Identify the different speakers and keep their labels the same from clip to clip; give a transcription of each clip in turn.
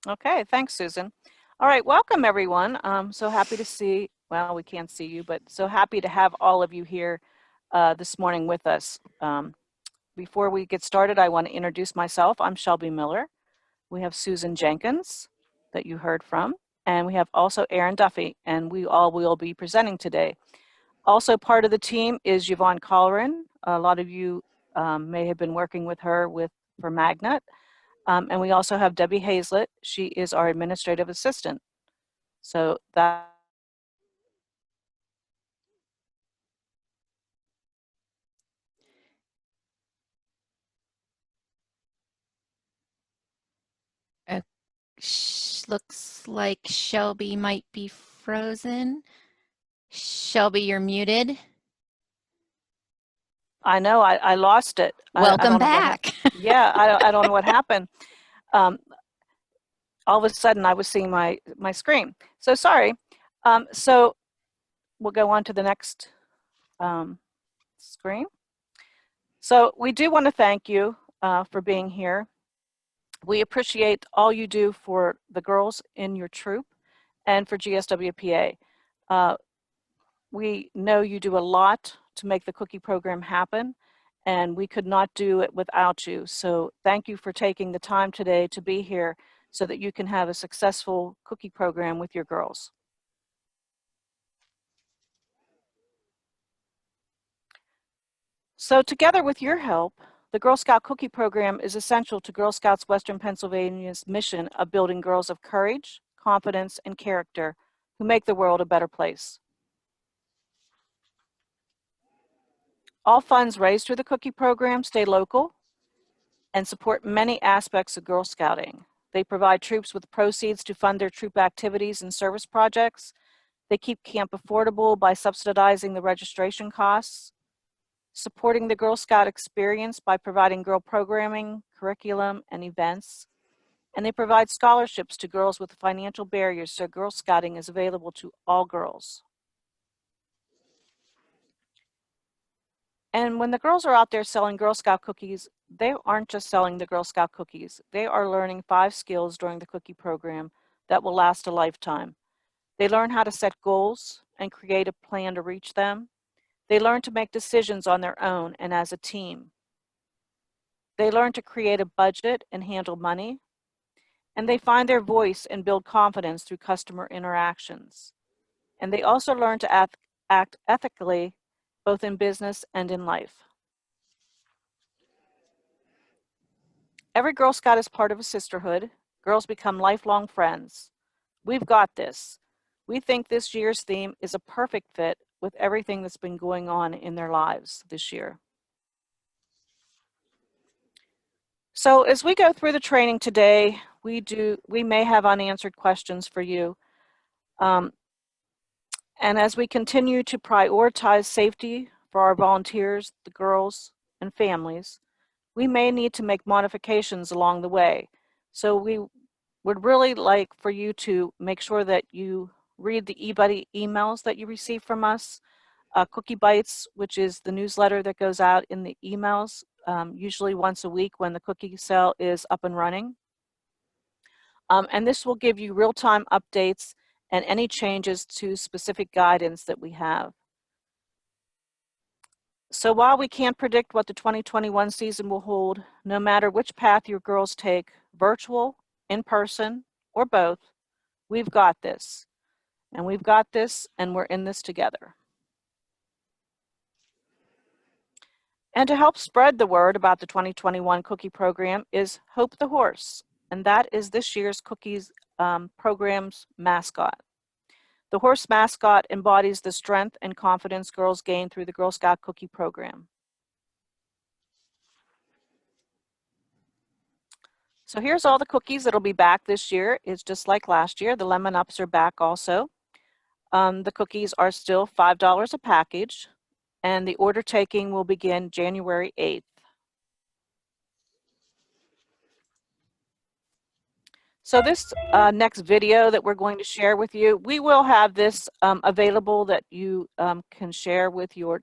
Speaker 1: Okay, thanks, Susan. All right, welcome everyone. So happy to see, well, we can't see you, but so happy to have all of you here this morning with us. Before we get started, I want to introduce myself. I'm Shelby Miller. We have Susan Jenkins that you heard from, and we have also Erin Duffy, and we all will be presenting today. Also part of the team is Yvonne Colleran. A lot of you may have been working with her for Magnet. And we also have Debbie Hazlett. She is our administrative assistant. So that
Speaker 2: Looks like Shelby might be frozen. Shelby, you're muted.
Speaker 1: I know I lost it.
Speaker 2: Welcome
Speaker 1: I don't know
Speaker 2: back.
Speaker 1: What happened. Yeah, I don't know what happened. All of a sudden, I was seeing my screen. So sorry. So we'll go on to the next screen. So we do want to thank you for being here. We appreciate all you do for the girls in your troop and for GSWPA. We know you do a lot to make the cookie program happen, and we could not do it without you. So thank you for taking the time today to be here so that you can have a successful cookie program with your girls. So together with your help, the Girl Scout Cookie Program is essential to Girl Scouts Western Pennsylvania's mission of building girls of courage, confidence, and character who make the world a better place. All funds raised through the cookie program stay local and support many aspects of Girl Scouting. They provide troops with proceeds to fund their troop activities and service projects. They keep camp affordable by subsidizing the registration costs, supporting the Girl Scout experience by providing girl programming, curriculum, and events. And they provide scholarships to girls with financial barriers so Girl Scouting is available to all girls. And when the girls are out there selling Girl Scout cookies, they aren't just selling the Girl Scout cookies. They are learning 5 skills during the cookie program that will last a lifetime. They learn how to set goals and create a plan to reach them. They learn to make decisions on their own and as a team. They learn to create a budget and handle money. And they find their voice and build confidence through customer interactions. And they also learn to act ethically, both in business and in life. Every Girl Scout is part of a sisterhood. Girls become lifelong friends. We've got this. We think this year's theme is a perfect fit with everything that's been going on in their lives this year. So as we go through the training today, we may have unanswered questions for you. And as we continue to prioritize safety for our volunteers, the girls, and families, we may need to make modifications along the way. So we would really like for you to make sure that you read the eBuddy emails that you receive from us. Cookie Bites, which is the newsletter that goes out in the emails, usually once a week when the cookie sale is up and running. And this will give you real-time updates and any changes to specific guidance that we have. So while we can't predict what the 2021 season will hold, no matter which path your girls take, virtual, in person, or both, we've got this. And we've got this, and we're in this together. And to help spread the word about the 2021 cookie program is Hope the Horse, and that is this year's cookies program's mascot. The horse mascot embodies the strength and confidence girls gain through the Girl Scout Cookie Program. So here's all the cookies that'll be back this year. It's just like last year. The Lemon Ups are back also. The cookies are still $5 a package, and the order taking will begin January 8th. So this next video that we're going to share with you, we will have this available that you can share with your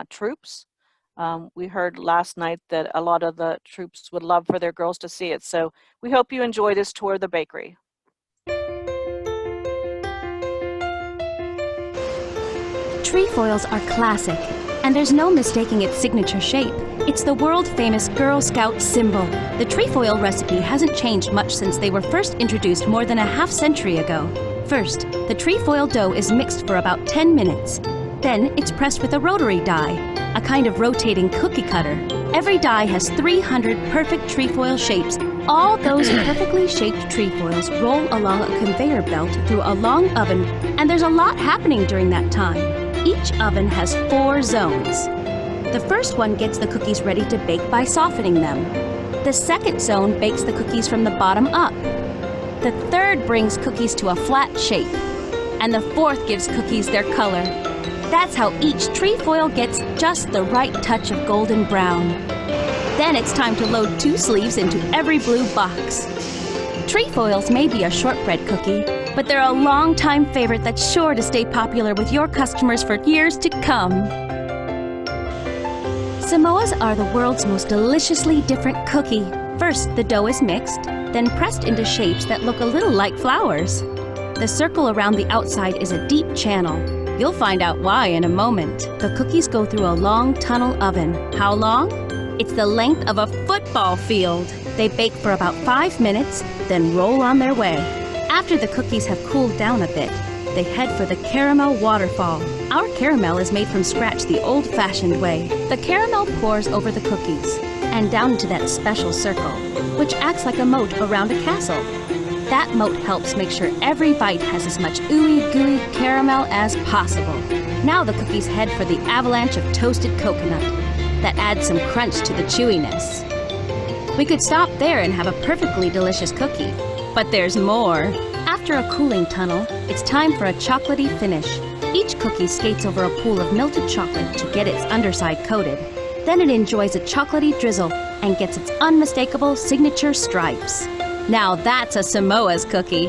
Speaker 1: troops. We heard last night that a lot of the troops would love for their girls to see it. So we hope you enjoy this tour of the bakery.
Speaker 3: trefoils are classic, and there's no mistaking its signature shape. It's the world-famous Girl Scout symbol. The trefoil recipe hasn't changed much since they were first introduced more than a half-century ago. First, the trefoil dough is mixed for about 10 minutes. Then it's pressed with a rotary die, a kind of rotating cookie cutter. Every die has 300 perfect trefoil shapes. All those perfectly shaped trefoils roll along a conveyor belt through a long oven, and there's a lot happening during that time. Each oven has 4 zones. The first one gets the cookies ready to bake by softening them. The second zone bakes the cookies from the bottom up. The third brings cookies to a flat shape. And the fourth gives cookies their color. That's how each trefoil gets just the right touch of golden brown. Then it's time to load 2 sleeves into every blue box. Trefoils may be a shortbread cookie, but they're a long-time favorite that's sure to stay popular with your customers for years to come. Samoas are the world's most deliciously different cookie. First, the dough is mixed, then pressed into shapes that look a little like flowers. The circle around the outside is a deep channel. You'll find out why in a moment. The cookies go through a long tunnel oven. How long? It's the length of a football field. They bake for about 5 minutes, then roll on their way. After the cookies have cooled down a bit, they head for the caramel waterfall. Our caramel is made from scratch the old-fashioned way. The caramel pours over the cookies and down into that special circle, which acts like a moat around a castle. That moat helps make sure every bite has as much ooey gooey caramel as possible. Now the cookies head for the avalanche of toasted coconut that adds some crunch to the chewiness. We could stop there and have a perfectly delicious cookie, but there's more. After a cooling tunnel, it's time for a chocolatey finish. Each cookie skates over a pool of melted chocolate to get its underside coated. Then it enjoys a chocolatey drizzle and gets its unmistakable signature stripes. Now that's a Samoa's cookie.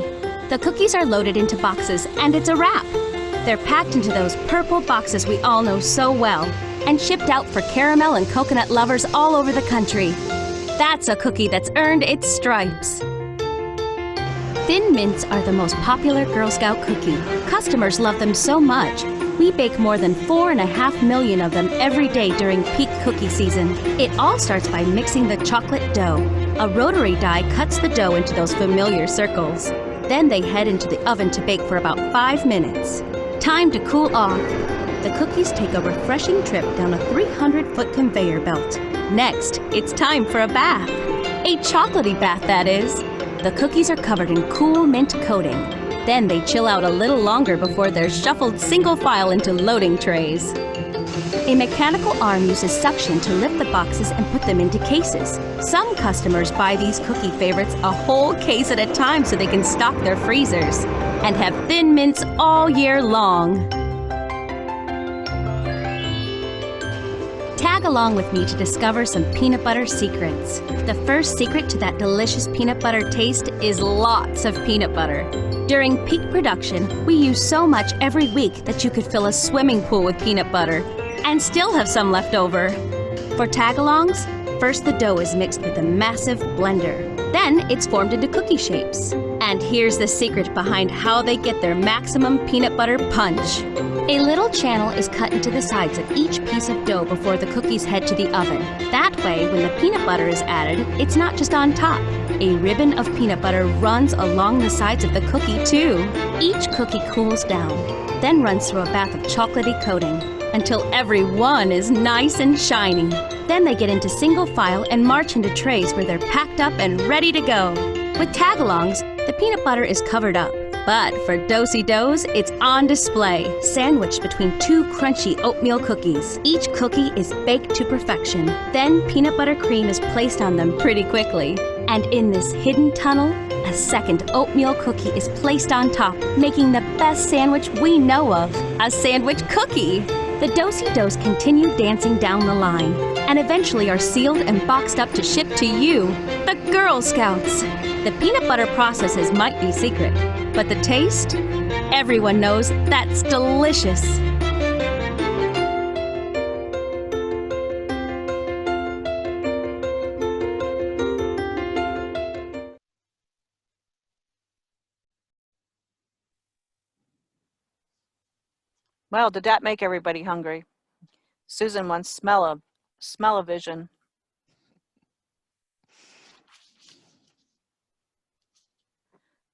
Speaker 3: The cookies are loaded into boxes, and it's a wrap. They're packed into those purple boxes we all know so well, and shipped out for caramel and coconut lovers all over the country. That's a cookie that's earned its stripes. Thin Mints are the most popular Girl Scout cookie. Customers love them so much. We bake more than 4.5 million of them every day during peak cookie season. It all starts by mixing the chocolate dough. A rotary die cuts the dough into those familiar circles. Then they head into the oven to bake for about 5 minutes. Time to cool off. The cookies take a refreshing trip down a 300-foot conveyor belt. Next, it's time for a bath. A chocolatey bath, that is. The cookies are covered in cool mint coating. Then they chill out a little longer before they're shuffled single file into loading trays. A mechanical arm uses suction to lift the boxes and put them into cases. Some customers buy these cookie favorites a whole case at a time so they can stock their freezers and have Thin Mints all year long. Tag along with me to discover some peanut butter secrets. The first secret to that delicious peanut butter taste is lots of peanut butter. During peak production, we use so much every week that you could fill a swimming pool with peanut butter and still have some left over. For tag-alongs, first the dough is mixed with a massive blender. Then it's formed into cookie shapes. And here's the secret behind how they get their maximum peanut butter punch. A little channel is cut into the sides of each piece of dough before the cookies head to the oven. That way, when the peanut butter is added, it's not just on top. A ribbon of peanut butter runs along the sides of the cookie, too. Each cookie cools down, then runs through a bath of chocolatey coating until every one is nice and shiny. Then they get into single file and march into trays where they're packed up and ready to go. With tag-alongs, the peanut butter is covered up. But for Do-si-dos, it's on display, sandwiched between 2 crunchy oatmeal cookies. Each cookie is baked to perfection. Then peanut butter cream is placed on them pretty quickly. And in this hidden tunnel, a second oatmeal cookie is placed on top, making the best sandwich we know of, a sandwich cookie. The Do-si-dos continue dancing down the line, and eventually are sealed and boxed up to ship to you, the Girl Scouts. The peanut butter processes might be secret, but the taste? Everyone knows that's delicious.
Speaker 1: Well, did that make everybody hungry? Susan wants smell-o-vision.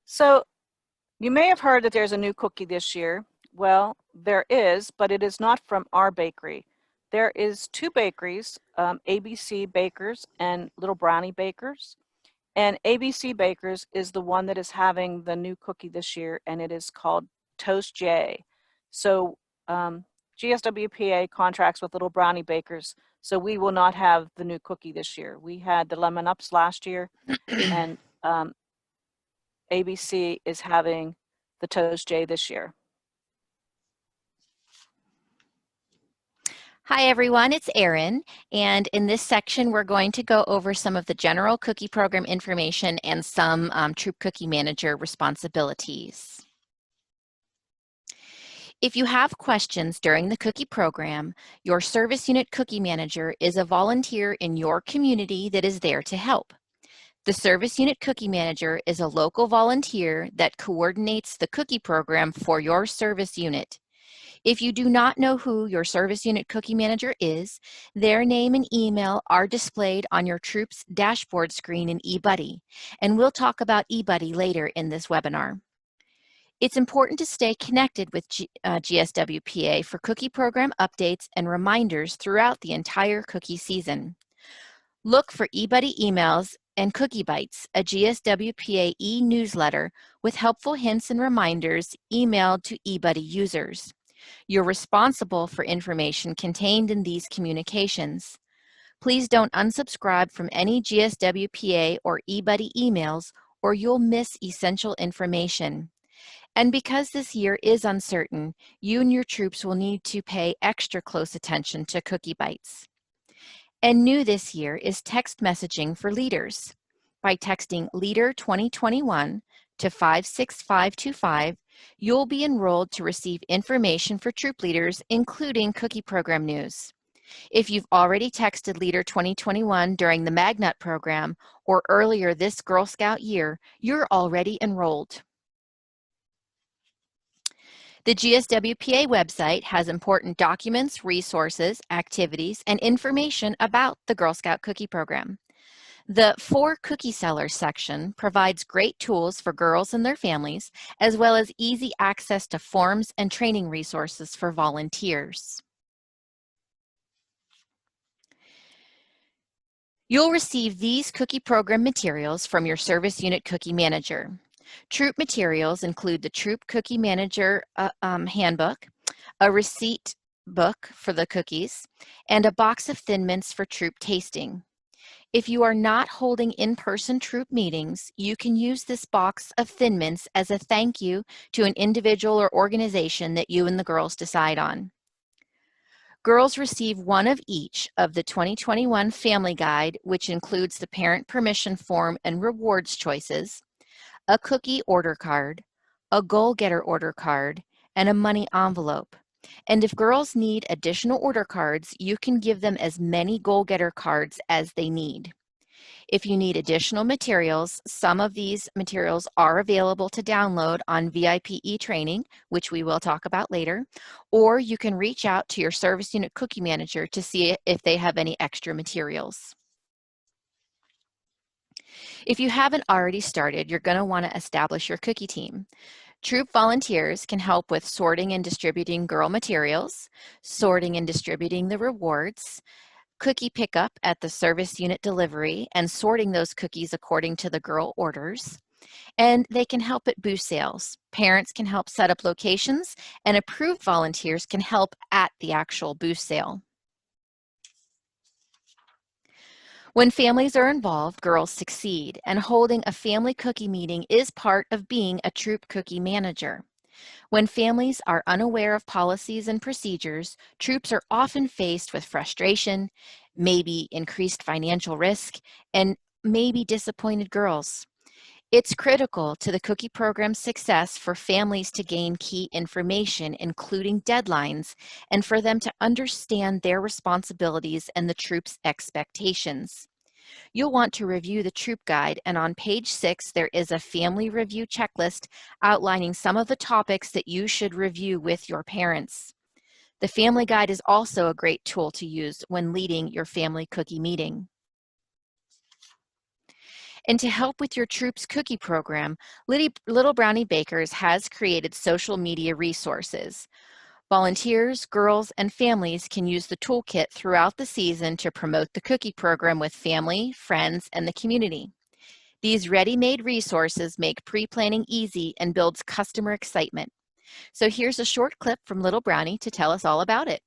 Speaker 1: So you may have heard that there's a new cookie this year. Well, there is, but it is not from our bakery. There is two bakeries, ABC Bakers and Little Brownie Bakers. And ABC Bakers is the one that is having the new cookie this year, and it is called Toast J. So GSWPA contracts with Little Brownie Bakers, so we will not have the new cookie this year. We had the Lemon Ups last year, and ABC is having the Toast J this year.
Speaker 2: Hi everyone, it's Erin, and in this section we're going to go over some of the general cookie program information and some Troop Cookie Manager responsibilities. If you have questions during the cookie program, your Service Unit Cookie Manager is a volunteer in your community that is there to help. The Service Unit Cookie Manager is a local volunteer that coordinates the cookie program for your service unit. If you do not know who your Service Unit Cookie Manager is, their name and email are displayed on your Troop's dashboard screen in eBuddy, and we'll talk about eBuddy later in this webinar. It's important to stay connected with GSWPA for cookie program updates and reminders throughout the entire cookie season. Look for eBuddy emails and Cookie Bites, a GSWPA e-newsletter with helpful hints and reminders emailed to eBuddy users. You're responsible for information contained in these communications. Please don't unsubscribe from any GSWPA or eBuddy emails or you'll miss essential information. And because this year is uncertain, you and your troops will need to pay extra close attention to Cookie Bites. And new this year is text messaging for leaders. By texting Leader 2021 to 56525, you'll be enrolled to receive information for troop leaders, including cookie program news. If you've already texted Leader 2021 during the Magnut program or earlier this Girl Scout year, you're already enrolled. The GSWPA website has important documents, resources, activities, and information about the Girl Scout Cookie Program. The For Cookie Sellers section provides great tools for girls and their families, as well as easy access to forms and training resources for volunteers. You'll receive these cookie program materials from your Service Unit Cookie Manager. Troop materials include the Troop Cookie Manager handbook, a receipt book for the cookies, and a box of Thin Mints for troop tasting. If you are not holding in-person troop meetings, you can use this box of Thin Mints as a thank you to an individual or organization that you and the girls decide on. Girls receive one of each of the 2021 Family Guide, which includes the parent permission form and rewards choices, a cookie order card, a goal-getter order card, and a money envelope. And if girls need additional order cards, you can give them as many goal-getter cards as they need. If you need additional materials, some of these materials are available to download on VIP e-training, which we will talk about later, or you can reach out to your Service Unit Cookie Manager to see if they have any extra materials. If you haven't already started, you're going to want to establish your cookie team. Troop volunteers can help with sorting and distributing girl materials, sorting and distributing the rewards, cookie pickup at the service unit delivery, and sorting those cookies according to the girl orders. And they can help at booth sales. Parents can help set up locations, and approved volunteers can help at the actual booth sale. When families are involved, girls succeed, and holding a family cookie meeting is part of being a troop cookie manager. When families are unaware of policies and procedures, troops are often faced with frustration, maybe increased financial risk, and maybe disappointed girls. It's critical to the cookie program's success for families to gain key information, including deadlines, and for them to understand their responsibilities and the troop's expectations. You'll want to review the troop guide, and on page 6 there is a family review checklist outlining some of the topics that you should review with your parents. The family guide is also a great tool to use when leading your family cookie meeting. And to help with your Troops cookie program, Little Brownie Bakers has created social media resources. Volunteers, girls, and families can use the toolkit throughout the season to promote the cookie program with family, friends, and the community. These ready-made resources make pre-planning easy and builds customer excitement. So here's a short clip from Little Brownie to tell us all about it.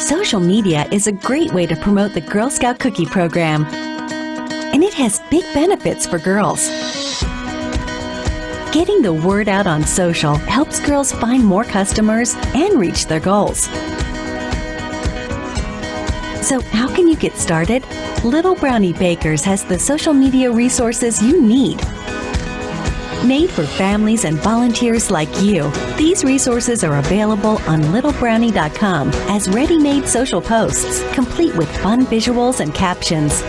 Speaker 4: Social media is a great way to promote the Girl Scout cookie program, and it has big benefits for girls. Getting the word out on social helps girls find more customers and reach their goals. So how can you get started? Little Brownie Bakers has the social media resources you need. Made for families and volunteers like you, these resources are available on littlebrownie.com as ready-made social posts, complete with fun visuals and captions.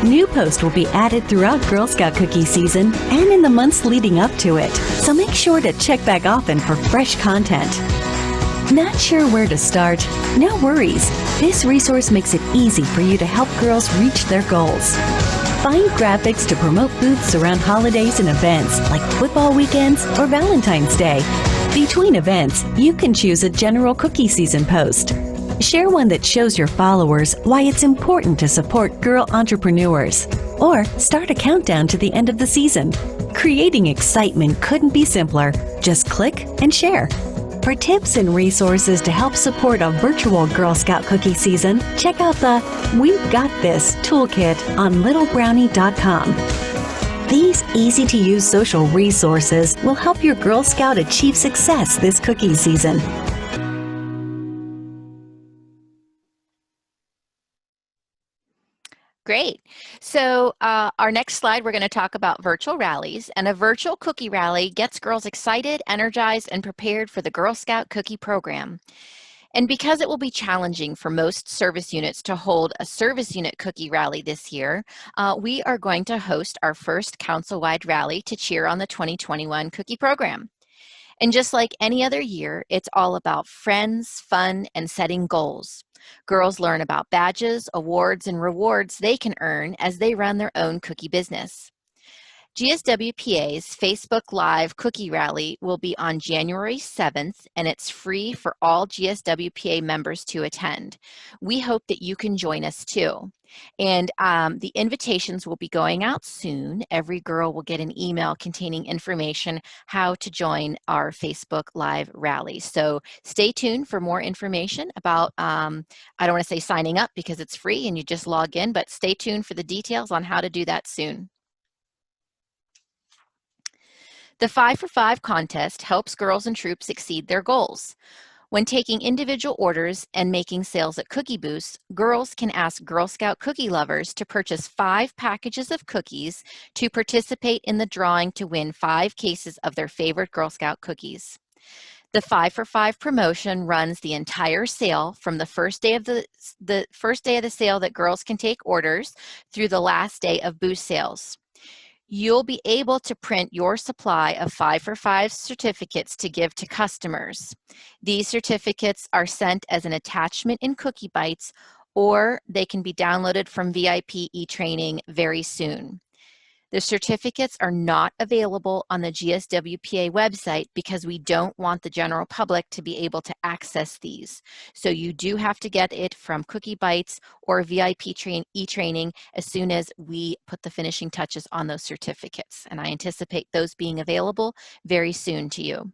Speaker 4: New posts will be added throughout Girl Scout cookie season and in the months leading up to it, so make sure to check back often for fresh content. Not sure where to start? No worries. This resource makes it easy for you to help girls reach their goals. Find graphics to promote booths around holidays and events like football weekends or Valentine's Day. Between events, you can choose a general cookie season post. Share one that shows your followers why it's important to support girl entrepreneurs. Or start a countdown to the end of the season. Creating excitement couldn't be simpler. Just click and share. For tips and resources to help support a virtual Girl Scout cookie season, check out the We've Got This toolkit on littlebrownie.com. These easy-to-use social resources will help your Girl Scout achieve success this cookie season.
Speaker 2: Great. So our next slide, we're going to talk about virtual rallies. And a virtual cookie rally gets girls excited, energized, and prepared for the Girl Scout cookie program. And because it will be challenging for most service units to hold a service unit cookie rally this year, we are going to host our first council-wide rally to cheer on the 2021 cookie program. And just like any other year, it's all about friends, fun, and setting goals. Girls learn about badges, awards, and rewards they can earn as they run their own cookie business. GSWPA's Facebook Live Cookie Rally will be on January 7th, and it's free for all GSWPA members to attend. We hope that you can join us too. And the invitations will be going out soon. Every girl will get an email containing information how to join our Facebook Live rally. So stay tuned for more information about, I don't want to say signing up because it's free and you just log in, but stay tuned for the details on how to do that soon. The 5 for 5 contest helps girls and troops exceed their goals. When taking individual orders and making sales at cookie booths, girls can ask Girl Scout cookie lovers to purchase 5 packages of cookies to participate in the drawing to win 5 cases of their favorite Girl Scout cookies. The 5 for 5 promotion runs the entire sale from the first day of the sale that girls can take orders through the last day of booth sales. You'll be able to print your supply of 5 for 5 certificates to give to customers. These certificates are sent as an attachment in Cookie Bites, or they can be downloaded from VIP e-training very soon. The certificates are not available on the GSWPA website because we don't want the general public to be able to access these. So you do have to get it from Cookie Bites or VIP e-training as soon as we put the finishing touches on those certificates. And I anticipate those being available very soon to you.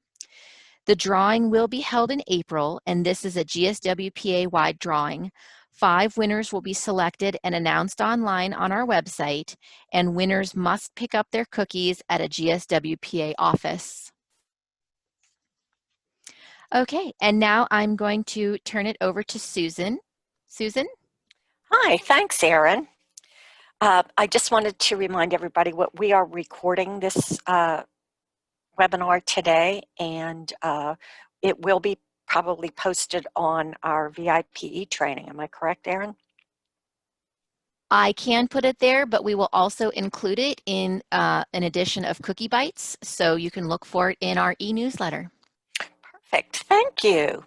Speaker 2: The drawing will be held in April, and this is a GSWPA-wide drawing. 5 winners will be selected and announced online on our website, and winners must pick up their cookies at a GSWPA office. Okay, and now I'm going to turn it over to Susan. Susan?
Speaker 5: Hi, thanks, Erin. I just wanted to remind everybody what we are recording this webinar today, and it will be probably posted on our VIPE training. Am I correct, Erin?
Speaker 2: I can put it there, but we will also include it in an edition of Cookie Bites, so you can look for it in our e-newsletter.
Speaker 5: Perfect. Thank you.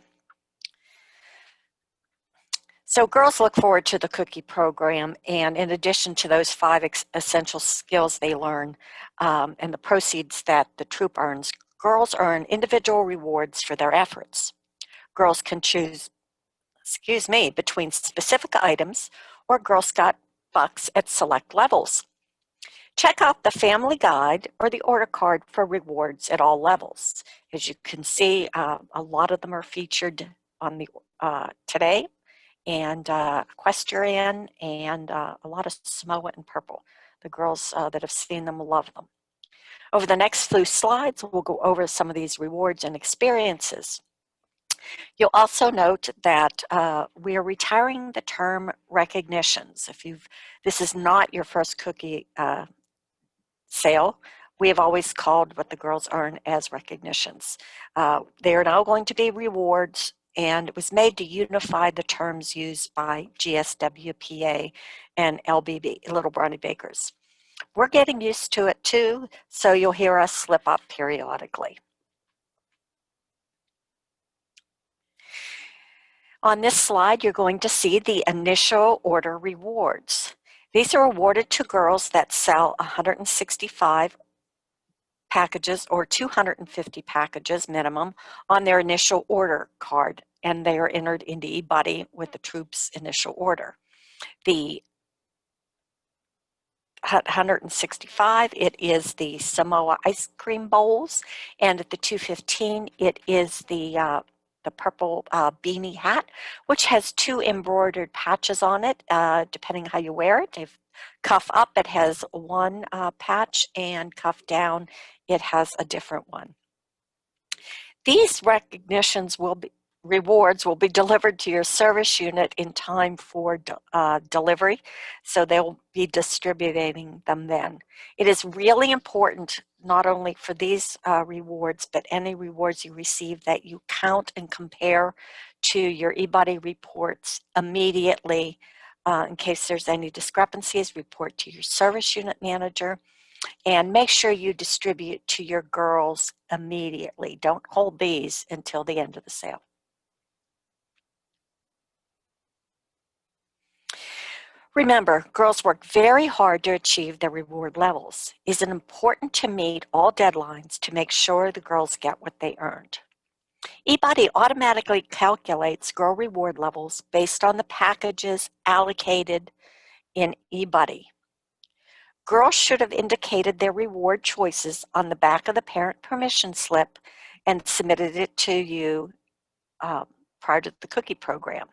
Speaker 5: So girls look forward to the cookie program, and in addition to those 5 essential skills they learn and the proceeds that the troop earns, girls earn individual rewards for their efforts. Girls can choose, between specific items or Girl Scout bucks at select levels. Check out the family guide or the order card for rewards at all levels. As you can see, a lot of them are featured on the today, and equestrian, and a lot of Samoa and purple. The girls that have seen them love them. Over the next few slides, we'll go over some of these rewards and experiences. You'll also note that we are retiring the term recognitions. This is not your first cookie sale, we have always called what the girls earn as recognitions. They are now going to be rewards, and it was made to unify the terms used by GSWPA and LBB, Little Brownie Bakers. We're getting used to it too, so you'll hear us slip up periodically. On this slide, you're going to see the initial order rewards. These are awarded to girls that sell 165 packages or 250 packages minimum on their initial order card, and they are entered into eBuddy with the troop's initial order. The 165, it is the Samoa ice cream bowls, and at the 215, it is the purple beanie hat, which has 2 embroidered patches on it, depending how you wear it. If cuff up, it has 1 patch, and cuff down, it has a different one. These rewards will be delivered to your service unit in time for delivery, so they'll be distributing them then. It is really important, not only for these rewards, but any rewards you receive, that you count and compare to your eBuddy reports immediately. In case there's any discrepancies, report to your service unit manager, and make sure you distribute to your girls immediately. Don't hold these until the end of the sale. Remember, girls work very hard to achieve their reward levels. It is important to meet all deadlines to make sure the girls get what they earned. eBuddy automatically calculates girl reward levels based on the packages allocated in eBuddy. Girls should have indicated their reward choices on the back of the parent permission slip and submitted it to you prior to the cookie program.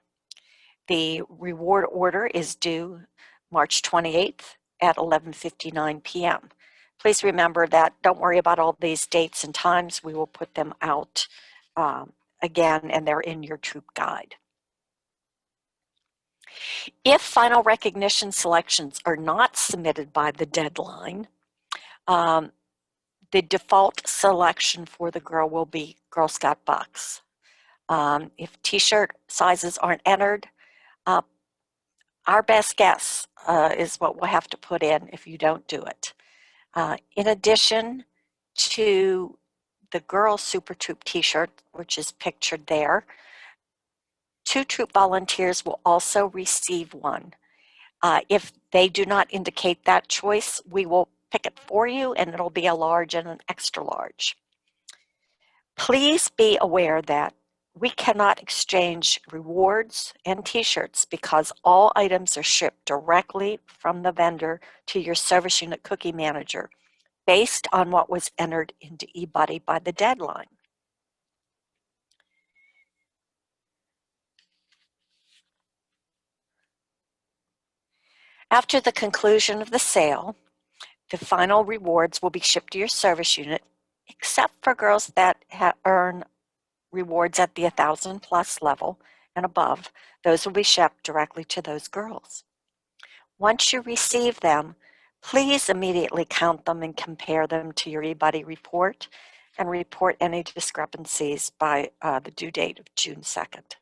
Speaker 5: The reward order is due March 28th at 11:59 p.m. Please remember that, don't worry about all these dates and times. We will put them out again, and they're in your troop guide. If final recognition selections are not submitted by the deadline, the default selection for the girl will be Girl Scout bucks. If t-shirt sizes aren't entered, our best guess is what we'll have to put in if you don't do it. In addition to the girl Super Troop t-shirt, which is pictured there, 2 troop volunteers will also receive one. If they do not indicate that choice, we will pick it for you, and it'll be a large and an extra large. Please be aware that we cannot exchange rewards and t-shirts because all items are shipped directly from the vendor to your service unit cookie manager based on what was entered into eBuddy by the deadline. After the conclusion of the sale, the final rewards will be shipped to your service unit, except for girls that earn rewards at the 1,000+ level and above. Those will be shipped directly to those girls. Once you receive them, please immediately count them and compare them to your eBuddy report. and report any discrepancies by the due date of June 2nd.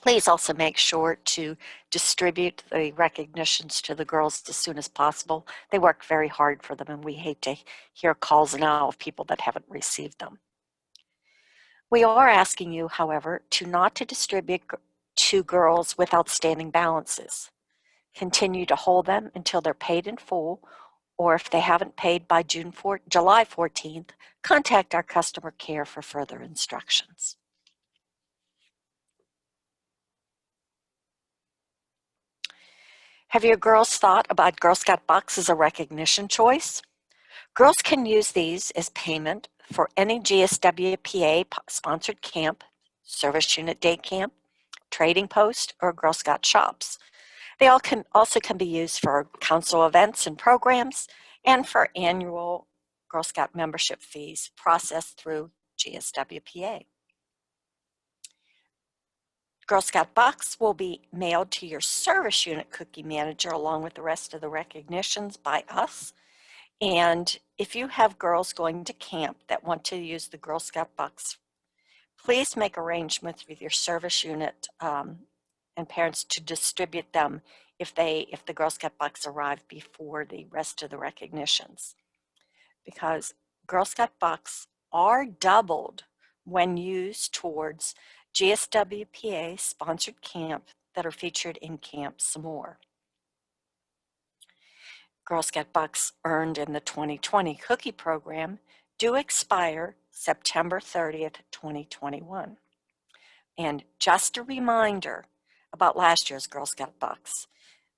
Speaker 5: Please also make sure to distribute the recognitions to the girls as soon as possible. They work very hard for them, and we hate to hear calls now of people that haven't received them. We are asking you, however, not to distribute to girls with outstanding balances. Continue to hold them until they're paid in full, or if they haven't paid by July 14th, contact our customer care for further instructions. Have your girls thought about Girl Scout Bucks as a recognition choice? Girls can use these as payment for any GSWPA sponsored camp, service unit day camp, trading post, or Girl Scout shops. They also can be used for council events and programs and for annual Girl Scout membership fees processed through GSWPA. Girl Scout Bucks will be mailed to your service unit cookie manager along with the rest of the recognitions by us. And if you have girls going to camp that want to use the Girl Scout Bucks, please make arrangements with your service unit and parents to distribute them if the Girl Scout Bucks arrive before the rest of the recognitions. Because Girl Scout Bucks are doubled when used towards GSWPA sponsored camp that are featured in Camp Some More. Girl Scout Bucks earned in the 2020 cookie program do expire September 30th, 2021. And just a reminder about last year's Girl Scout Bucks.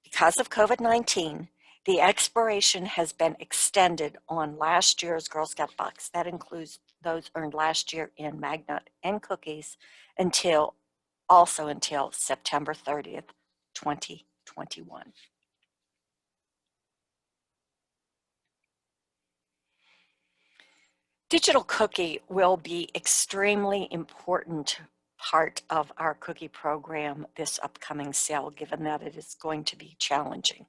Speaker 5: Because of COVID-19, the expiration has been extended on last year's Girl Scout Bucks. That includes those earned last year in Magnet and cookies until September 30th, 2021. Digital cookie will be extremely important part of our cookie program this upcoming sale, given that it is going to be challenging.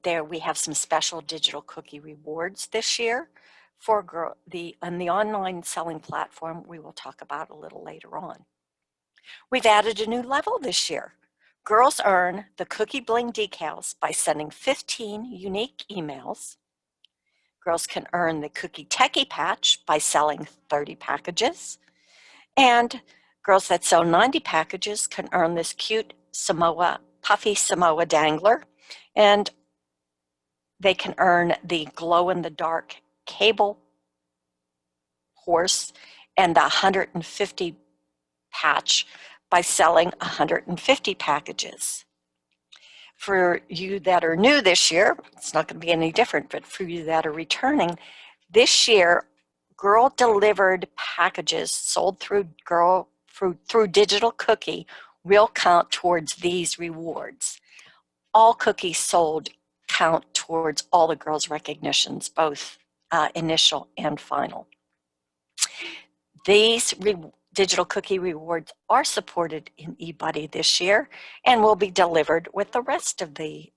Speaker 5: There we have some special digital cookie rewards this year for the online selling platform we will talk about a little later on. We've added a new level this year. Girls earn the Cookie Bling decals by sending 15 unique emails. Girls can earn the Cookie Techie Patch by selling 30 packages. And girls that sell 90 packages can earn this cute puffy Samoa dangler. And they can earn the glow-in-the-dark cable horse and the 150 patch by selling 150 packages. For you that are new this year, it's not going to be any different, but for you that are returning, this year, girl delivered packages sold through Digital Cookie will count towards these rewards. All cookies sold count towards all the girls' recognitions, both initial and final. These digital cookie rewards are supported in eBuddy this year and will be delivered with the rest of the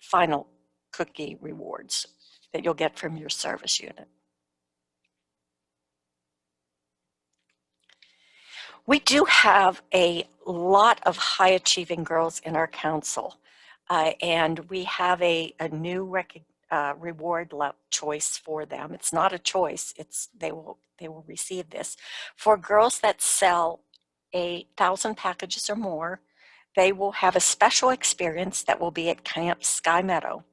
Speaker 5: final cookie rewards that you'll get from your service unit. We do have a lot of high-achieving girls in our council, and we have a new reward choice for them. It's not a choice, they will receive this. For girls that sell 1,000 packages or more, they will have a special experience that will be at Camp Sky Meadow.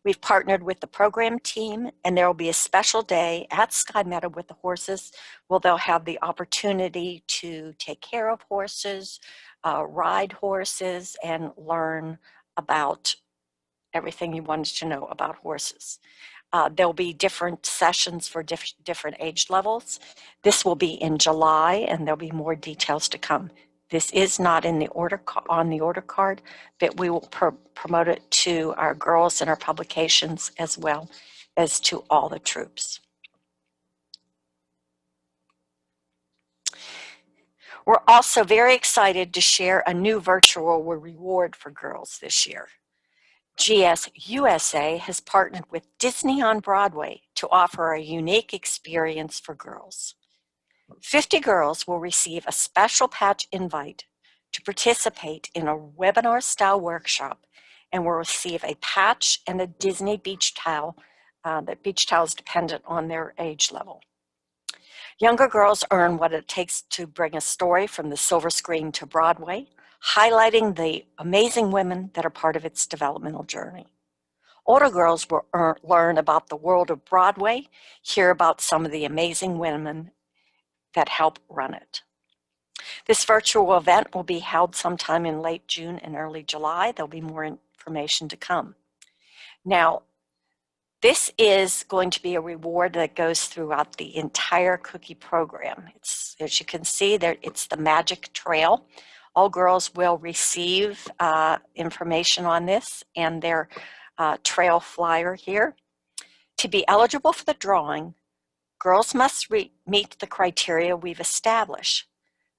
Speaker 5: We've partnered with the program team, and there will be a special day at Sky Meadow with the horses where they'll have the opportunity to take care of horses, ride horses, and learn about everything you wanted to know about horses. There'll be different sessions for different age levels. This will be in July, and there'll be more details to come. This is not in the on the order card, but we will promote it to our girls in our publications as well as to all the troops. We're also very excited to share a new virtual reward for girls this year. GS USA has partnered with Disney on Broadway to offer a unique experience for girls. 50 girls will receive a special patch invite to participate in a webinar-style workshop and will receive a patch and a Disney beach towel. The beach towel is dependent on their age level. Younger girls earn what it takes to bring a story from the silver screen to Broadway, highlighting the amazing women that are part of its developmental journey. Older girls will learn about the world of Broadway, hear about some of the amazing women that help run it. This virtual event will be held sometime in late June and early July. There'll be more information to come. Now, this is going to be a reward that goes throughout the entire cookie program. It's, as you can see, there, it's the magic trail. All girls will receive information on this and their trail flyer here. To be eligible for the drawing, girls must meet the criteria we've established.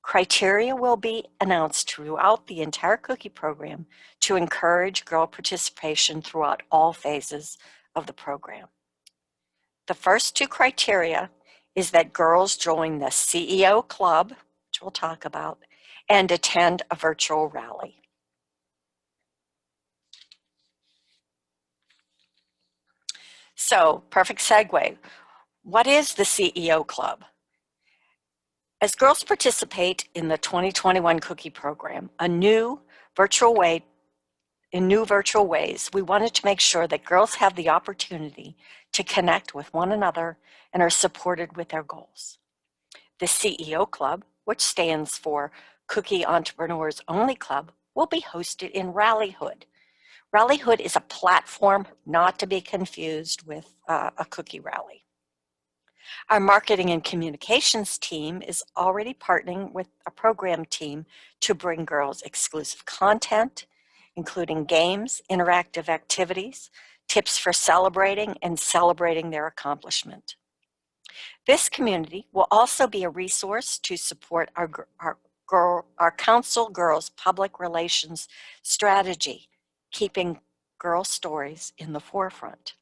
Speaker 5: Criteria will be announced throughout the entire cookie program to encourage girl participation throughout all phases of the program. The first two criteria is that girls join the CEO club, which we'll talk about, and attend a virtual rally. So, perfect segue. What is the CEO club? As girls participate in the 2021 cookie program, in new virtual ways, we wanted to make sure that girls have the opportunity to connect with one another and are supported with their goals. The CEO Club, which stands for Cookie Entrepreneurs Only Club, will be hosted in Rallyhood. Rallyhood is a platform not to be confused with a cookie rally. Our marketing and communications team is already partnering with a program team to bring girls exclusive content, including games, interactive activities, tips for celebrating and celebrating their accomplishment. This community will also be a resource to support our Council Girls public relations strategy, keeping girl stories in the forefront.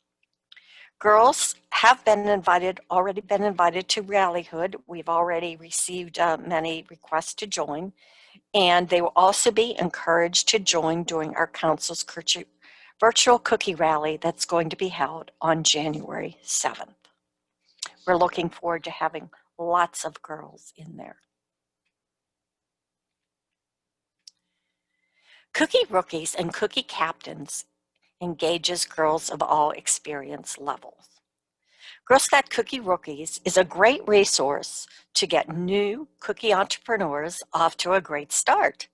Speaker 5: Girls have already been invited to Rallyhood. We've already received many requests to join, and they will also be encouraged to join during our council's virtual cookie rally that's going to be held on January 7th. We're looking forward to having lots of girls in there. Cookie Rookies and Cookie Captains engages girls of all experience levels. Girl Scout Cookie Rookies is a great resource to get new cookie entrepreneurs off to a great start.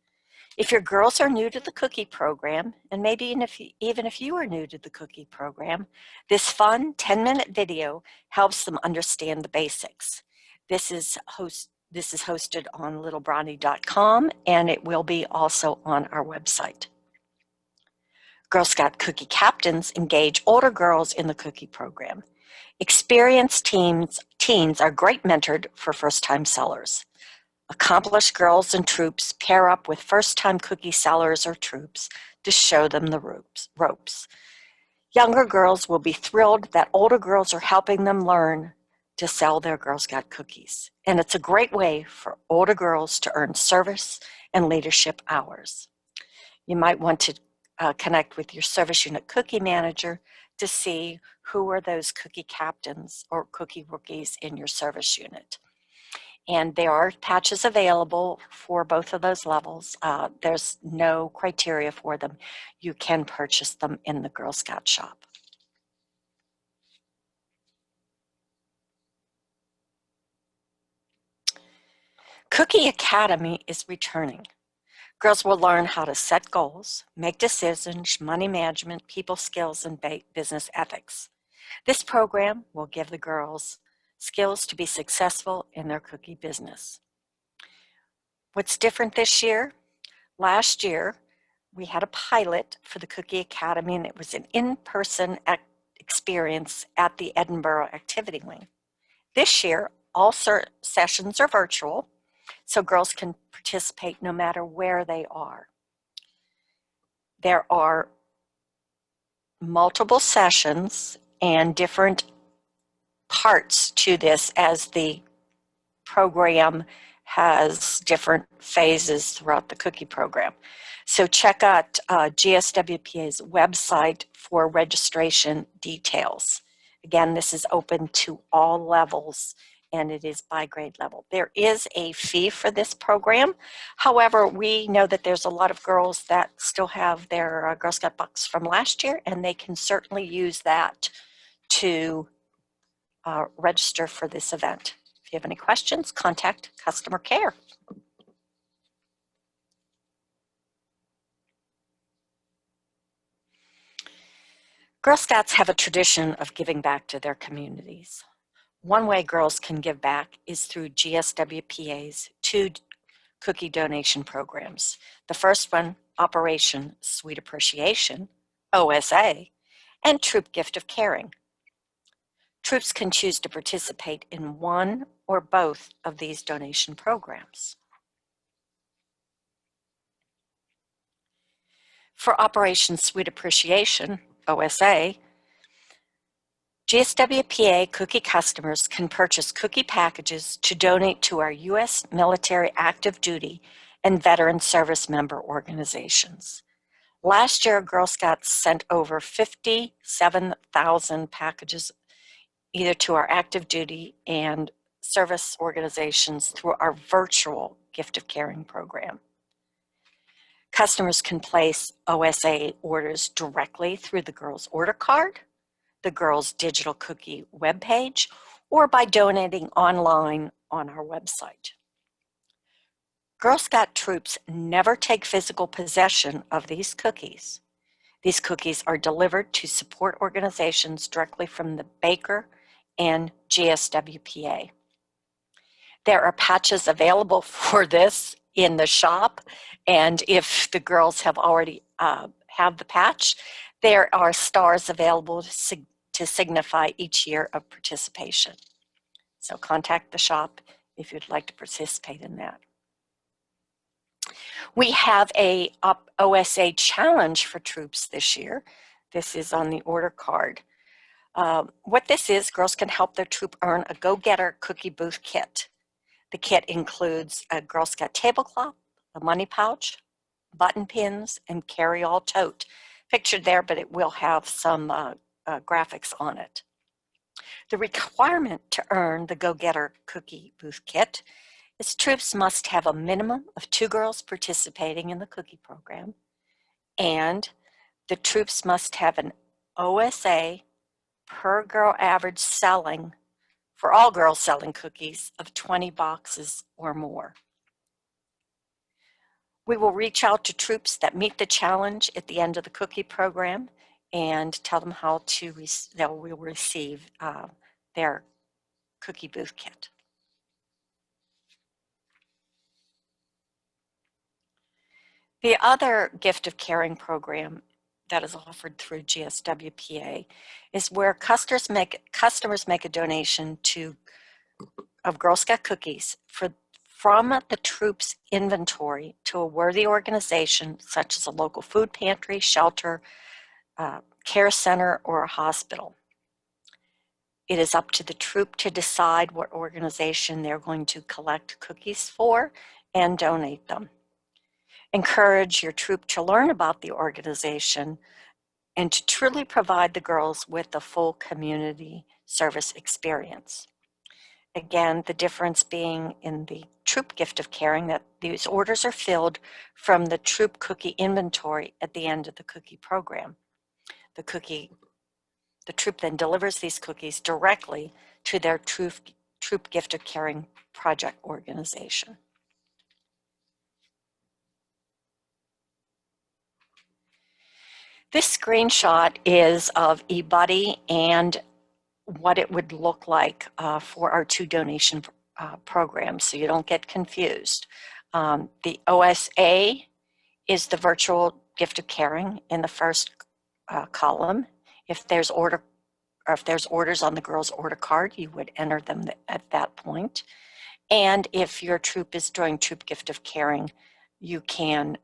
Speaker 5: If your girls are new to the cookie program, and maybe even if you are new to the cookie program, this fun 10-minute video helps them understand the basics. This is hosted on littlebrownie.com, and it will be also on our website. Girl Scout Cookie Captains engage older girls in the cookie program. Experienced teens are great mentored for first-time sellers. Accomplished girls and troops pair up with first-time cookie sellers or troops to show them the ropes. Younger girls will be thrilled that older girls are helping them learn to sell their Girl Scout cookies. And it's a great way for older girls to earn service and leadership hours. You might want to connect with your service unit cookie manager to see who are those cookie captains or cookie rookies in your service unit. And there are patches available for both of those levels. There's no criteria for them. You can purchase them in the Girl Scout shop. Cookie Academy is returning. Girls will learn how to set goals, make decisions, money management, people skills, and business ethics. This program will give the girls skills to be successful in their cookie business. What's different this year? Last year, we had a pilot for the Cookie Academy, and it was an in-person experience at the Edinburgh Activity Wing. This year, all sessions are virtual, so girls can participate no matter where they are. There are multiple sessions and different parts to this as the program has different phases throughout the cookie program. So check out GSWPA's website for registration details. Again, this is open to all levels and it is by grade level. There is a fee for this program. However, we know that there's a lot of girls that still have their Girl Scout bucks from last year, and they can certainly use that to register for this event. If you have any questions, contact customer care. Girl Scouts have a tradition of giving back to their communities. One way girls can give back is through GSWPA's 2 cookie donation programs. The first one, Operation Sweet Appreciation, OSA, and Troop Gift of Caring. Troops can choose to participate in one or both of these donation programs. For Operation Sweet Appreciation, OSA, GSWPA cookie customers can purchase cookie packages to donate to our U.S. military active duty and veteran service member organizations. Last year, Girl Scouts sent over 57,000 packages either to our active duty and service organizations through our virtual Gift of Caring program. Customers can place OSA orders directly through the Girls Order Card, the Girls Digital Cookie webpage, or by donating online on our website. Girl Scout troops never take physical possession of these cookies. These cookies are delivered to support organizations directly from the baker and GSWPA. There are patches available for this in the shop, and if the girls have already have the patch, there are stars available to signify each year of participation. So contact the shop if you'd like to participate in that. We have a OSA challenge for troops this year. This is on the order card. What this is, girls can help their troop earn a Go-Getter cookie booth kit. The kit includes a Girl Scout tablecloth, a money pouch, button pins, and carry-all tote. Pictured there, but it will have some graphics on it. The requirement to earn the Go-Getter cookie booth kit is troops must have a minimum of 2 girls participating in the cookie program, and the troops must have an OSA per girl average selling for all girls selling cookies of 20 boxes or more. We will reach out to troops that meet the challenge at the end of the cookie program and tell them how to they'll receive their cookie booth kit. The other Gift of Caring program that is offered through GSWPA is where customers make a donation of Girl Scout cookies from the troops' inventory to a worthy organization such as a local food pantry, shelter, care center, or a hospital. It is up to the troop to decide what organization they're going to collect cookies for and donate them. Encourage your troop to learn about the organization and to truly provide the girls with the full community service experience. Again, the difference being in the troop Gift of Caring that these orders are filled from the troop cookie inventory at the end of the cookie program. The troop then delivers these cookies directly to their troop Gift of Caring project organization. This screenshot is of eBuddy and what it would look like for our 2 donation programs, so you don't get confused. The OSA is the virtual Gift of Caring in the first column. If there's orders on the girls' order card, you would enter them at that point. And if your troop is doing troop Gift of Caring, you can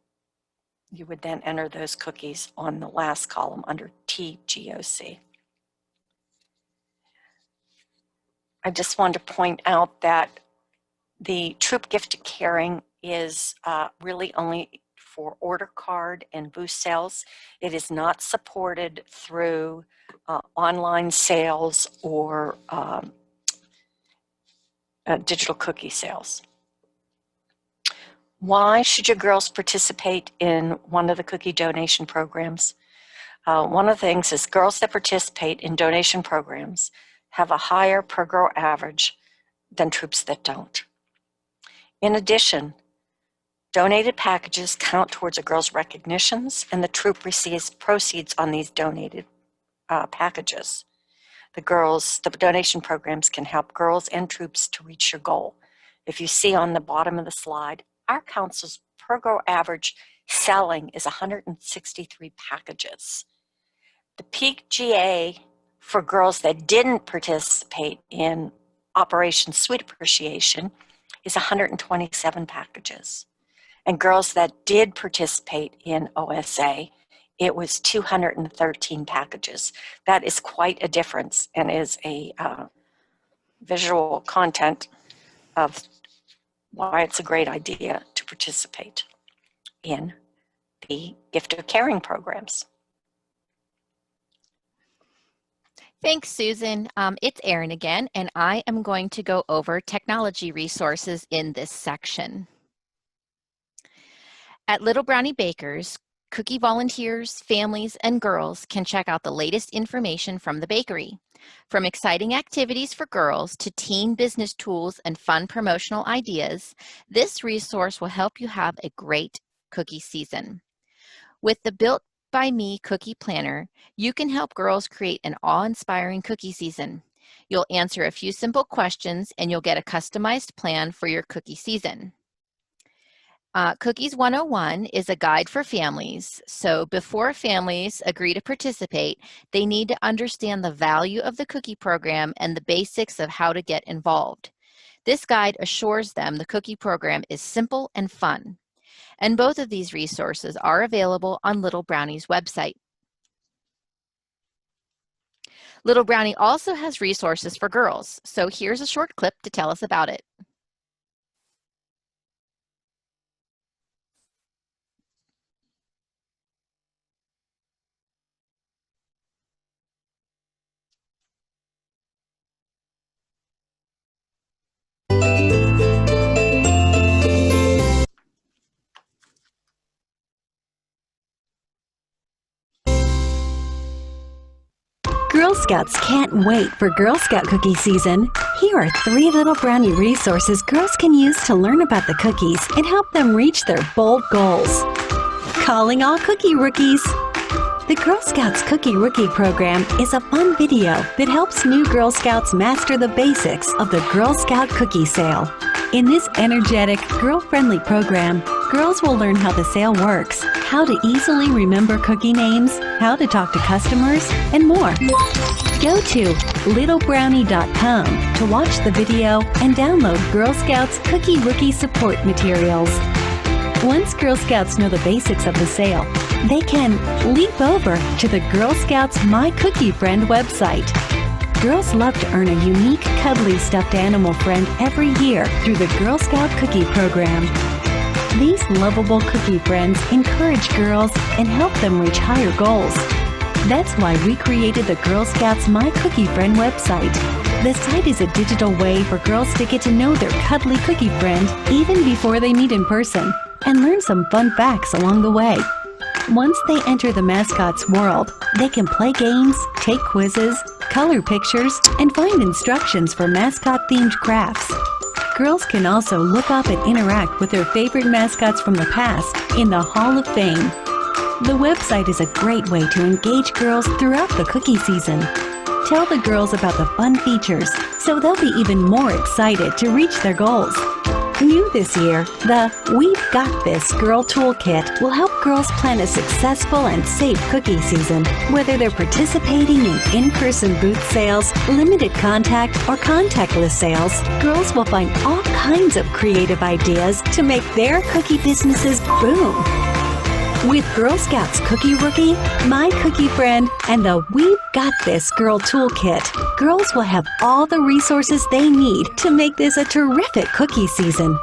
Speaker 5: You would then enter those cookies on the last column under TGOC. I just wanted to point out that the troop gift to caring is really only for order card and booth sales. It is not supported through online sales or digital cookie sales. Why should your girls participate in one of the cookie donation programs? One of the things is girls that participate in donation programs have a higher per girl average than troops that don't. In addition, donated packages count towards a girl's recognitions, and the troop receives proceeds on these donated packages. The donation programs can help girls and troops to reach your goal. If you see on the bottom of the slide, our council's per girl average selling is 163 packages. The peak GA for girls that didn't participate in Operation Sweet Appreciation is 127 packages. And girls that did participate in OSA, it was 213 packages. That is quite a difference and is a visual content of why it's a great idea to participate in the gift of caring programs.
Speaker 2: Thanks, Susan. It's Erin again, and I am going to go over technology resources in this section. At Little Brownie Bakers, cookie volunteers, families, and girls can check out the latest information from the bakery. From exciting activities for girls to teen business tools and fun promotional ideas, this resource will help you have a great cookie season. With the Built by Me Cookie Planner, you can help girls create an awe-inspiring cookie season. You'll answer a few simple questions and you'll get a customized plan for your cookie season. Cookies 101 is a guide for families. So before families agree to participate, they need to understand the value of the cookie program and the basics of how to get involved. This guide assures them the cookie program is simple and fun. And both of these resources are available on Little Brownie's website. Little Brownie also has resources for girls. So here's a short clip to tell us about it.
Speaker 4: Girl Scouts can't wait for Girl Scout cookie season. Here are 3 Little Brownie resources girls can use to learn about the cookies and help them reach their bold goals. Calling all cookie rookies. The Girl Scouts Cookie Rookie Program is a fun video that helps new Girl Scouts master the basics of the Girl Scout cookie sale. In this energetic, girl-friendly program, girls will learn how the sale works, how to easily remember cookie names, how to talk to customers, and more. Go to littlebrownie.com to watch the video and download Girl Scouts Cookie Rookie support materials. Once Girl Scouts know the basics of the sale, they can leap over to the Girl Scouts My Cookie Friend website. Girls love to earn a unique, cuddly stuffed animal friend every year through the Girl Scout Cookie Program. These lovable cookie friends encourage girls and help them reach higher goals. That's why we created the Girl Scouts My Cookie Friend website. The site is a digital way for girls to get to know their cuddly cookie friend even before they meet in person and learn some fun facts along the way. Once they enter the mascot's world, they can play games, take quizzes, color pictures, and find instructions for mascot-themed crafts. Girls can also look up and interact with their favorite mascots from the past in the Hall of Fame. The website is a great way to engage girls throughout the cookie season. Tell the girls about the fun features so they'll be even more excited to reach their goals. New this year, the We've Got This Girl Toolkit will help girls plan a successful and safe cookie season. Whether they're participating in in-person booth sales, limited contact, or contactless sales, girls will find all kinds of creative ideas to make their cookie businesses boom. With Girl Scouts Cookie Rookie, My Cookie Friend, and the We've Got This Girl Toolkit, girls will have all the resources they need to make this a terrific cookie season.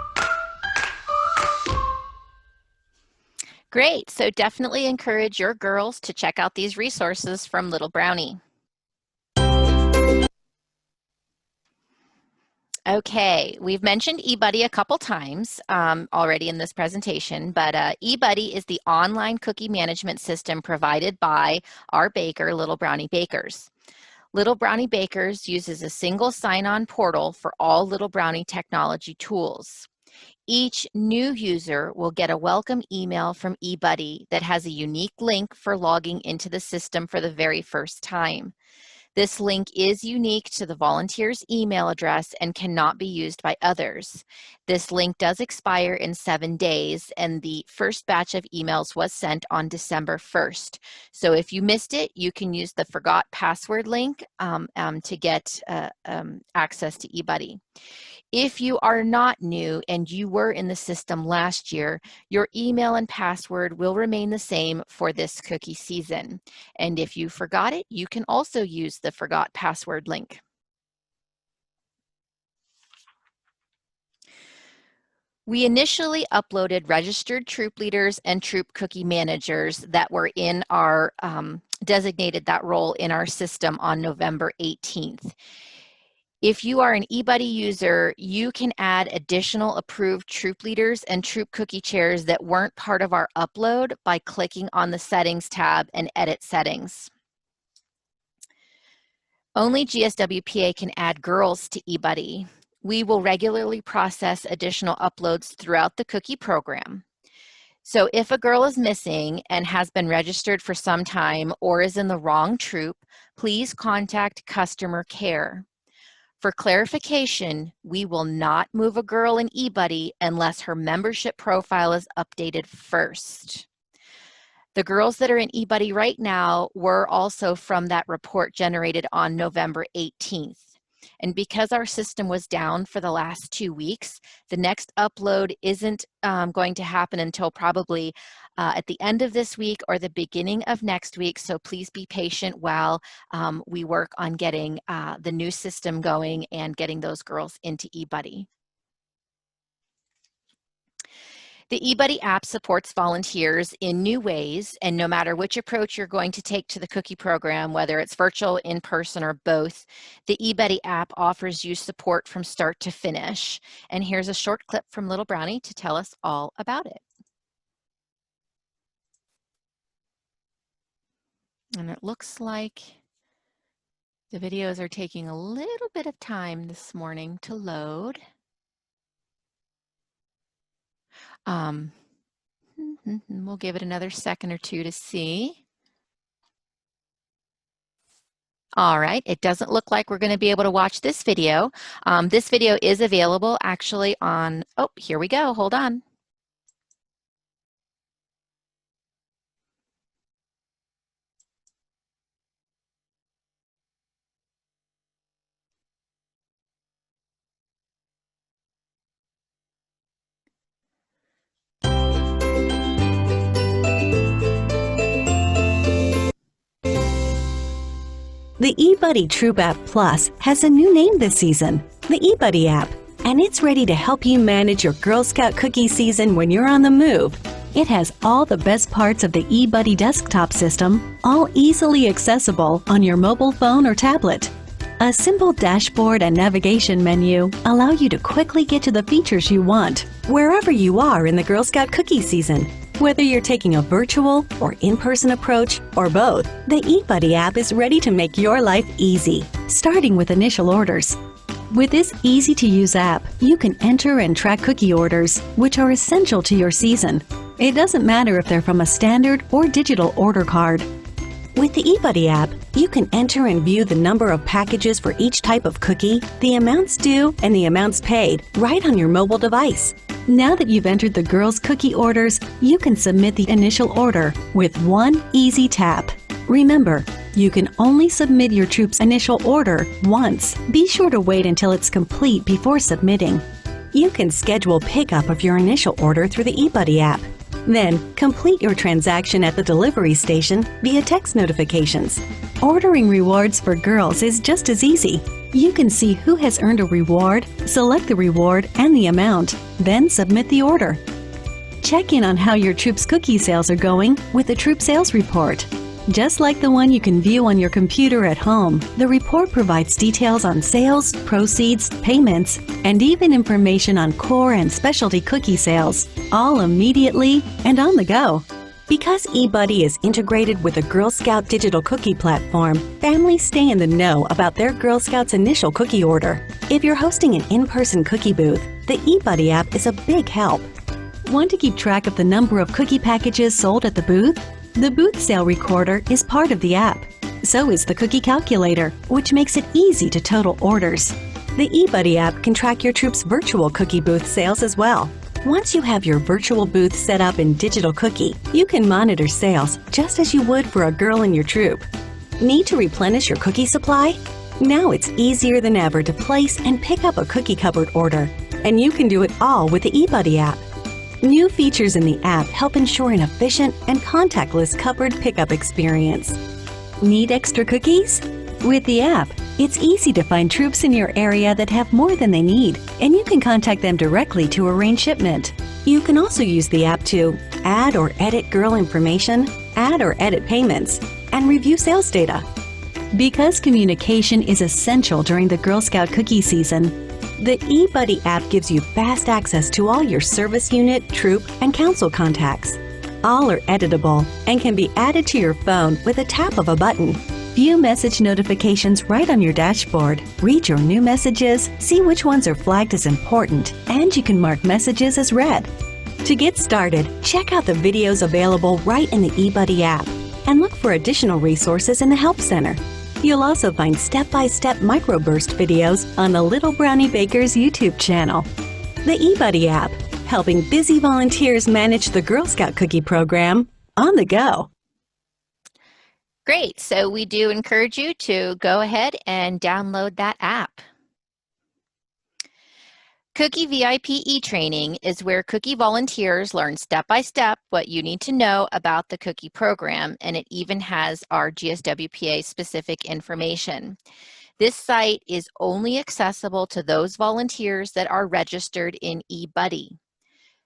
Speaker 2: Great, so definitely encourage your girls to check out these resources from Little Brownie. Okay, we've mentioned eBuddy a couple times already in this presentation, but eBuddy is the online cookie management system provided by our baker, Little Brownie Bakers. Little Brownie Bakers uses a single sign-on portal for all Little Brownie technology tools. Each new user will get a welcome email from eBuddy that has a unique link for logging into the system for the very first time. This link is unique to the volunteer's email address and cannot be used by others. This link does expire in 7 days, and the first batch of emails was sent on December 1st. So if you missed it, you can use the forgot password link to get access to eBuddy. If you are not new and you were in the system last year, your email and password will remain the same for this cookie season. And if you forgot it, you can also use the forgot password link. We initially uploaded registered troop leaders and troop cookie managers that were in our, designated that role in our system on November 18th. If you are an eBuddy user, you can add additional approved troop leaders and troop cookie chairs that weren't part of our upload by clicking on the Settings tab and Edit Settings. Only GSWPA can add girls to eBuddy. We will regularly process additional uploads throughout the cookie program. So if a girl is missing and has been registered for some time or is in the wrong troop, please contact customer care. For clarification, we will not move a girl in eBuddy unless her membership profile is updated first. The girls that are in eBuddy right now were also from that report generated on November 18th. And because our system was down for the last 2 weeks, the next upload isn't going to happen until probably at the end of this week or the beginning of next week. So please be patient while we work on getting the new system going and getting those girls into eBuddy. The eBuddy app supports volunteers in new ways, and no matter which approach you're going to take to the cookie program, whether it's virtual, in person, or both, the eBuddy app offers you support from start to finish. And here's a short clip from Little Brownie to tell us all about it. And it looks like the videos are taking a little bit of time this morning to load. We'll give it another second or two to see. All right, it doesn't look like we're going to be able to watch this video. This video is available actually on, oh, here we go, hold on.
Speaker 4: The eBuddy Troop App Plus has a new name this season, the eBuddy app, and it's ready to help you manage your Girl Scout cookie season when you're on the move. It has all the best parts of the eBuddy desktop system, all easily accessible on your mobile phone or tablet. A simple dashboard and navigation menu allow you to quickly get to the features you want, wherever you are in the Girl Scout cookie season. Whether you're taking a virtual or in-person approach, or both, the eBuddy app is ready to make your life easy, starting with initial orders. With this easy-to-use app, you can enter and track cookie orders, which are essential to your season. It doesn't matter if they're from a standard or digital order card. With the eBuddy app, you can enter and view the number of packages for each type of cookie, the amounts due, and the amounts paid right on your mobile device. Now that you've entered the girls' cookie orders, you can submit the initial order with one easy tap. Remember, you can only submit your troop's initial order once. Be sure to wait until it's complete before submitting. You can schedule pickup of your initial order through the eBuddy app. Then, complete your transaction at the delivery station via text notifications. Ordering rewards for girls is just as easy. You can see who has earned a reward, select the reward and the amount, then submit the order. Check in on how your Troop's cookie sales are going with the Troop Sales Report. Just like the one you can view on your computer at home, the report provides details on sales, proceeds, payments, and even information on core and specialty cookie sales, all immediately and on the go. Because eBuddy is integrated with the Girl Scout digital cookie platform, families stay in the know about their Girl Scouts initial cookie order. If you're hosting an in-person cookie booth, the eBuddy app is a big help. Want to keep track of the number of cookie packages sold at the booth? The booth sale recorder is part of the app. So is the cookie calculator, which makes it easy to total orders. The eBuddy app can track your Troop's virtual cookie booth sales as well. Once you have your virtual booth set up in Digital Cookie, you can monitor sales just as you would for a girl in your troop. Need to replenish your cookie supply? Now it's easier than ever to place and pick up a cookie cupboard order, and you can do it all with the eBuddy app. New features in the app help ensure an efficient and contactless cupboard pickup experience. Need extra cookies? With the app, it's easy to find troops in your area that have more than they need, and you can contact them directly to arrange shipment. You can also use the app to add or edit girl information, add or edit payments, and review sales data. Because communication is essential during the Girl Scout cookie season, the eBuddy app gives you fast access to all your service unit, troop, and council contacts. All are editable and can be added to your phone with a tap of a button. View message notifications right on your dashboard, read your new messages, see which ones are flagged as important, and you can mark messages as read. To get started, check out the videos available right in the eBuddy app and look for additional resources in the Help Center. You'll also find step-by-step microburst videos on the Little Brownie Baker's YouTube channel. The eBuddy app, helping busy volunteers manage the Girl Scout cookie program on the go.
Speaker 2: Great, so we do encourage you to go ahead and download that app. Cookie VIP e-training is where cookie volunteers learn step-by-step what you need to know about the cookie program, and it even has our GSWPA specific information. This site is only accessible to those volunteers that are registered in eBuddy.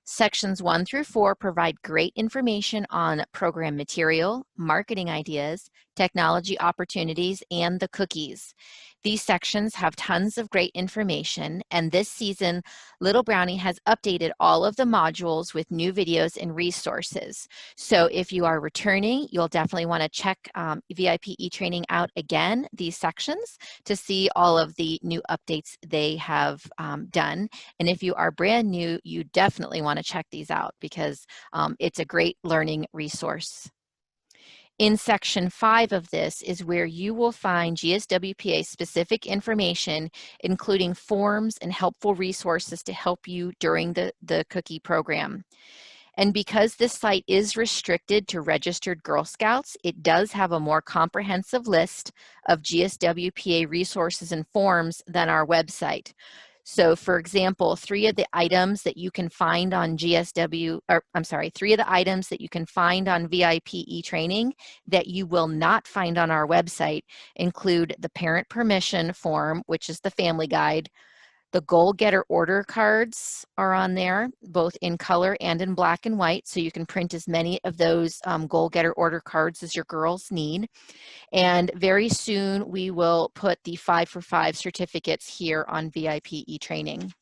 Speaker 2: Sections 1 through 4 provide great information on program material, marketing ideas, technology opportunities, and the cookies. These sections have tons of great information, and this season, Little Brownie has updated all of the modules with new videos and resources. So if you are returning, you'll definitely want to check VIP e-training out again, these sections, to see all of the new updates they have done. And if you are brand new, you definitely want to check these out because it's a great learning resource. In section 5 of this is where you will find GSWPA specific information, including forms and helpful resources to help you during the cookie program. And because this site is restricted to registered Girl Scouts, it does have a more comprehensive list of GSWPA resources and forms than our website. So for example, 3 of the items that you can find on three of the items that you can find on VIP e-training that you will not find on our website include the parent permission form, which is the family guide. The Goalgetter order cards are on there, both in color and in black and white, so you can print as many of those Goalgetter order cards as your girls need. And very soon we will put the 5 for 5 certificates here on VIP e-training.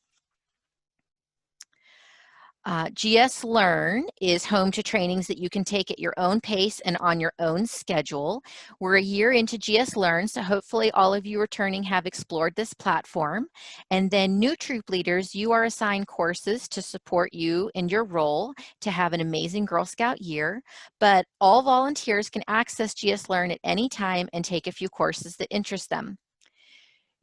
Speaker 2: GS Learn is home to trainings that you can take at your own pace and on your own schedule. We're a year into GS Learn, so hopefully all of you returning have explored this platform. And then new troop leaders, you are assigned courses to support you in your role to have an amazing Girl Scout year. But all volunteers can access GS Learn at any time and take a few courses that interest them.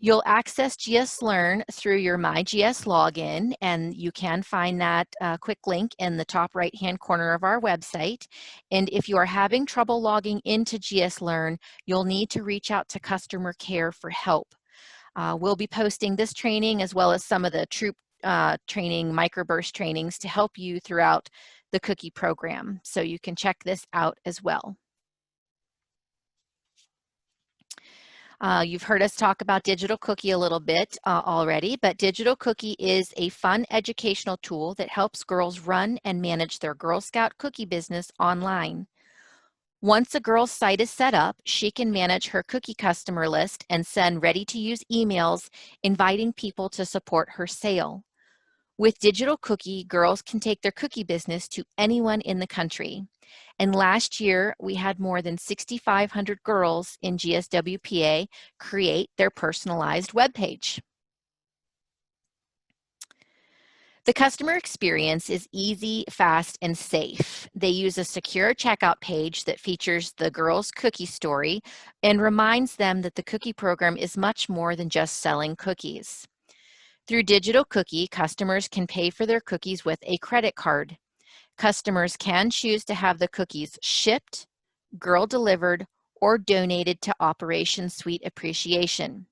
Speaker 2: You'll access GS Learn through your MyGS login, and you can find that quick link in the top right-hand corner of our website. And if you are having trouble logging into GS Learn, you'll need to reach out to customer care for help. We'll be posting this training as well as some of the troop training, microburst trainings to help you throughout the cookie program. So you can check this out as well. You've heard us talk about Digital Cookie a little bit already, but Digital Cookie is a fun educational tool that helps girls run and manage their Girl Scout cookie business online. Once a girl's site is set up, she can manage her cookie customer list and send ready-to-use emails inviting people to support her sale. With Digital Cookie, girls can take their cookie business to anyone in the country. And last year, we had more than 6,500 girls in GSWPA create their personalized webpage. The customer experience is easy, fast, and safe. They use a secure checkout page that features the girls' cookie story and reminds them that the cookie program is much more than just selling cookies. Through Digital Cookie, customers can pay for their cookies with a credit card. Customers can choose to have the cookies shipped, girl delivered, or donated to Operation Sweet Appreciation.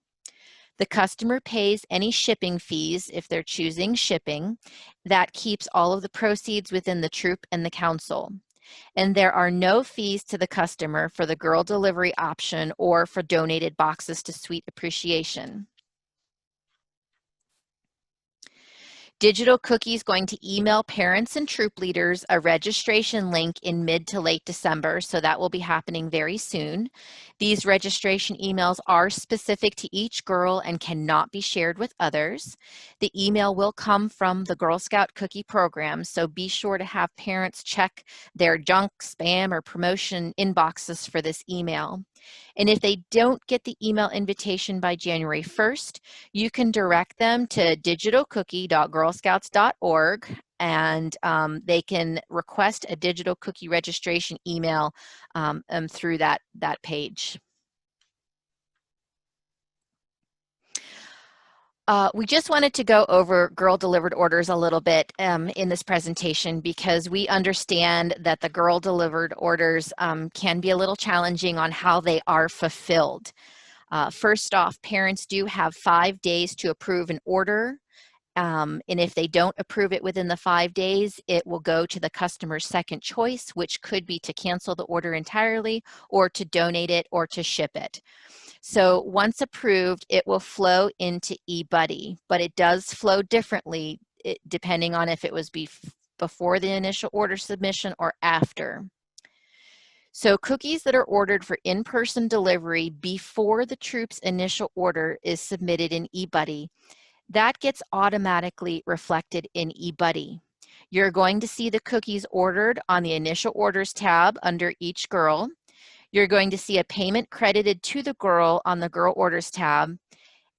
Speaker 2: The customer pays any shipping fees if they're choosing shipping. That keeps all of the proceeds within the troop and the council. And there are no fees to the customer for the girl delivery option or for donated boxes to Sweet Appreciation. Digital Cookie is going to email parents and troop leaders a registration link in mid to late December, so that will be happening very soon. These registration emails are specific to each girl and cannot be shared with others. The email will come from the Girl Scout Cookie program, so be sure to have parents check their junk, spam, or promotion inboxes for this email. And if they don't get the email invitation by January 1st, you can direct them to digitalcookie.girlscouts.org, and they can request a Digital Cookie registration email through that page. We just wanted to go over girl delivered orders a little bit in this presentation because we understand that the girl delivered orders can be a little challenging on how they are fulfilled. First off, parents do have 5 days to approve an order. And if they don't approve it within the 5 days, it will go to the customer's second choice, which could be to cancel the order entirely or to donate it or to ship it. So once approved, it will flow into eBuddy, but it does flow differently depending on if it was before the initial order submission or after. So cookies that are ordered for in-person delivery before the troop's initial order is submitted in eBuddy, that gets automatically reflected in eBuddy. You're going to see the cookies ordered on the initial orders tab under each girl. You're going to see a payment credited to the girl on the Girl Orders tab,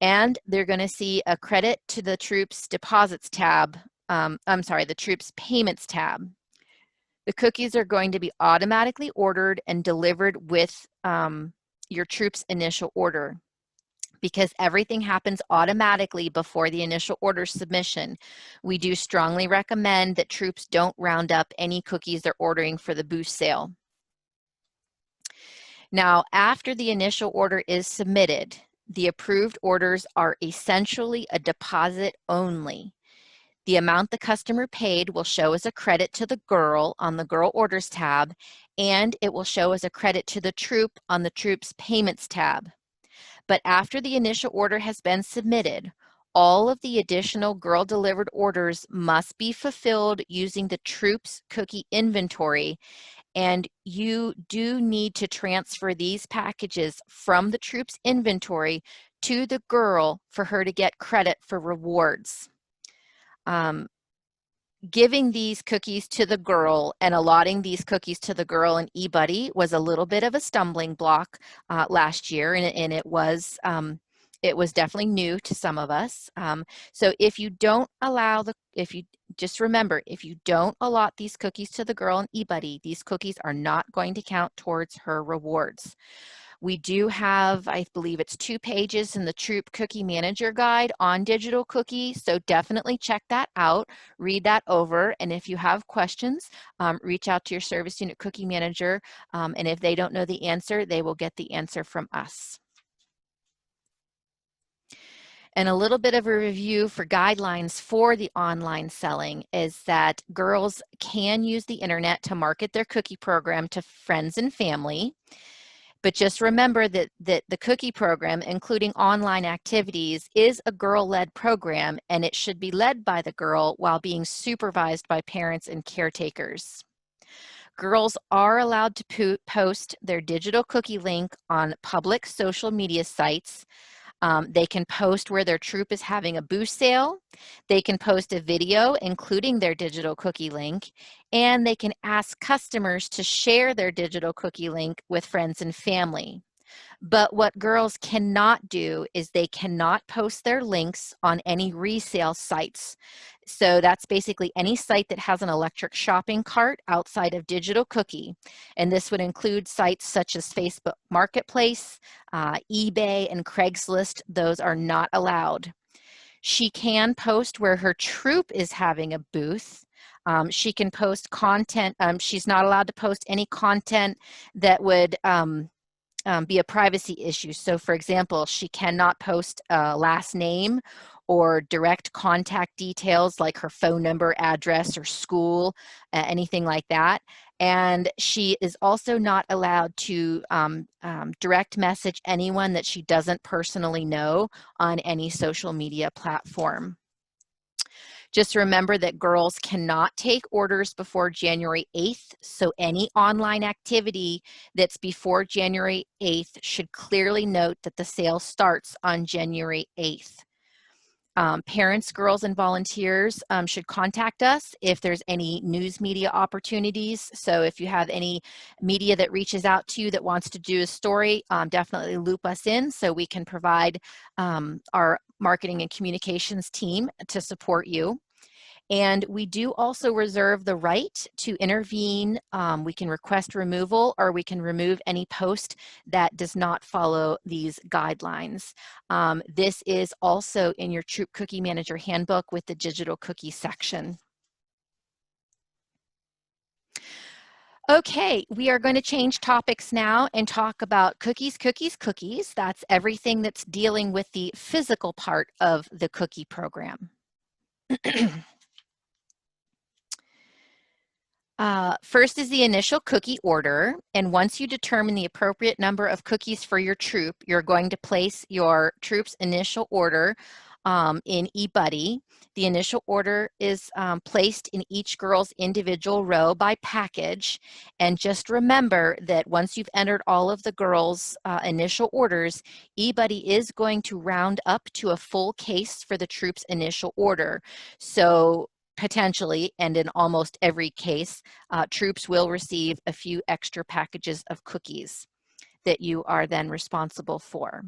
Speaker 2: and they're going to see a credit to the Troops Deposits tab, the Troops Payments tab. The cookies are going to be automatically ordered and delivered with your Troops initial order. Because everything happens automatically before the initial order submission, we do strongly recommend that troops don't round up any cookies they're ordering for the boost sale. Now, after the initial order is submitted, the approved orders are essentially a deposit only. The amount the customer paid will show as a credit to the girl on the Girl Orders tab, and it will show as a credit to the troop on the Troops Payments tab. But after the initial order has been submitted, all of the additional girl delivered orders must be fulfilled using the Troops cookie inventory, and you do need to transfer these packages from the Troops inventory to the girl for her to get credit for rewards. Giving these cookies to the girl and allotting these cookies to the girl in eBuddy was a little bit of a stumbling block last year, and it was definitely new to some of us. So if you don't allow just remember, if you don't allot these cookies to the girl in eBuddy, these cookies are not going to count towards her rewards. We do have, I believe it's 2 pages in the Troop Cookie Manager Guide on Digital Cookie, so definitely check that out, read that over, and if you have questions, reach out to your Service Unit Cookie Manager, and if they don't know the answer, they will get the answer from us. And a little bit of a review for guidelines for the online selling is that girls can use the internet to market their cookie program to friends and family. But just remember that the cookie program, including online activities, is a girl-led program, and it should be led by the girl while being supervised by parents and caretakers. Girls are allowed to post their digital cookie link on public social media sites. They can post where their troop is having a booth sale. They can post a video including their digital cookie link, and they can ask customers to share their digital cookie link with friends and family. But what girls cannot do is they cannot post their links on any resale sites. So that's basically any site that has an electric shopping cart outside of digital cookie. And this would include sites such as Facebook Marketplace, eBay, and Craigslist. Those are not allowed. She can post where her troop is having a booth. She can post content. She's not allowed to post any content that would be a privacy issue. So for example, she cannot post a last name or direct contact details like her phone number, address, or school, anything like that. And she is also not allowed to direct message anyone that she doesn't personally know on any social media platform. Just remember that girls cannot take orders before January 8th, so any online activity that's before January 8th should clearly note that the sale starts on January 8th. Parents, girls, and volunteers should contact us if there's any news media opportunities. So if you have any media that reaches out to you that wants to do a story, definitely loop us in so we can provide our marketing and communications team to support you. And we do also reserve the right to intervene. We can request removal, or we can remove any post that does not follow these guidelines. This is also in your Troop Cookie Manager Handbook with the digital cookie section. Okay, we are going to change topics now and talk about cookies, cookies, cookies. That's everything that's dealing with the physical part of the cookie program. First is the initial cookie order, and once you determine the appropriate number of cookies for your troop, you're going to place your troop's initial order in eBuddy. The initial order is placed in each girl's individual row by package, and just remember that once you've entered all of the girls' initial orders, eBuddy is going to round up to a full case for the troop's initial order. So potentially, and in almost every case, troops will receive a few extra packages of cookies that you are then responsible for.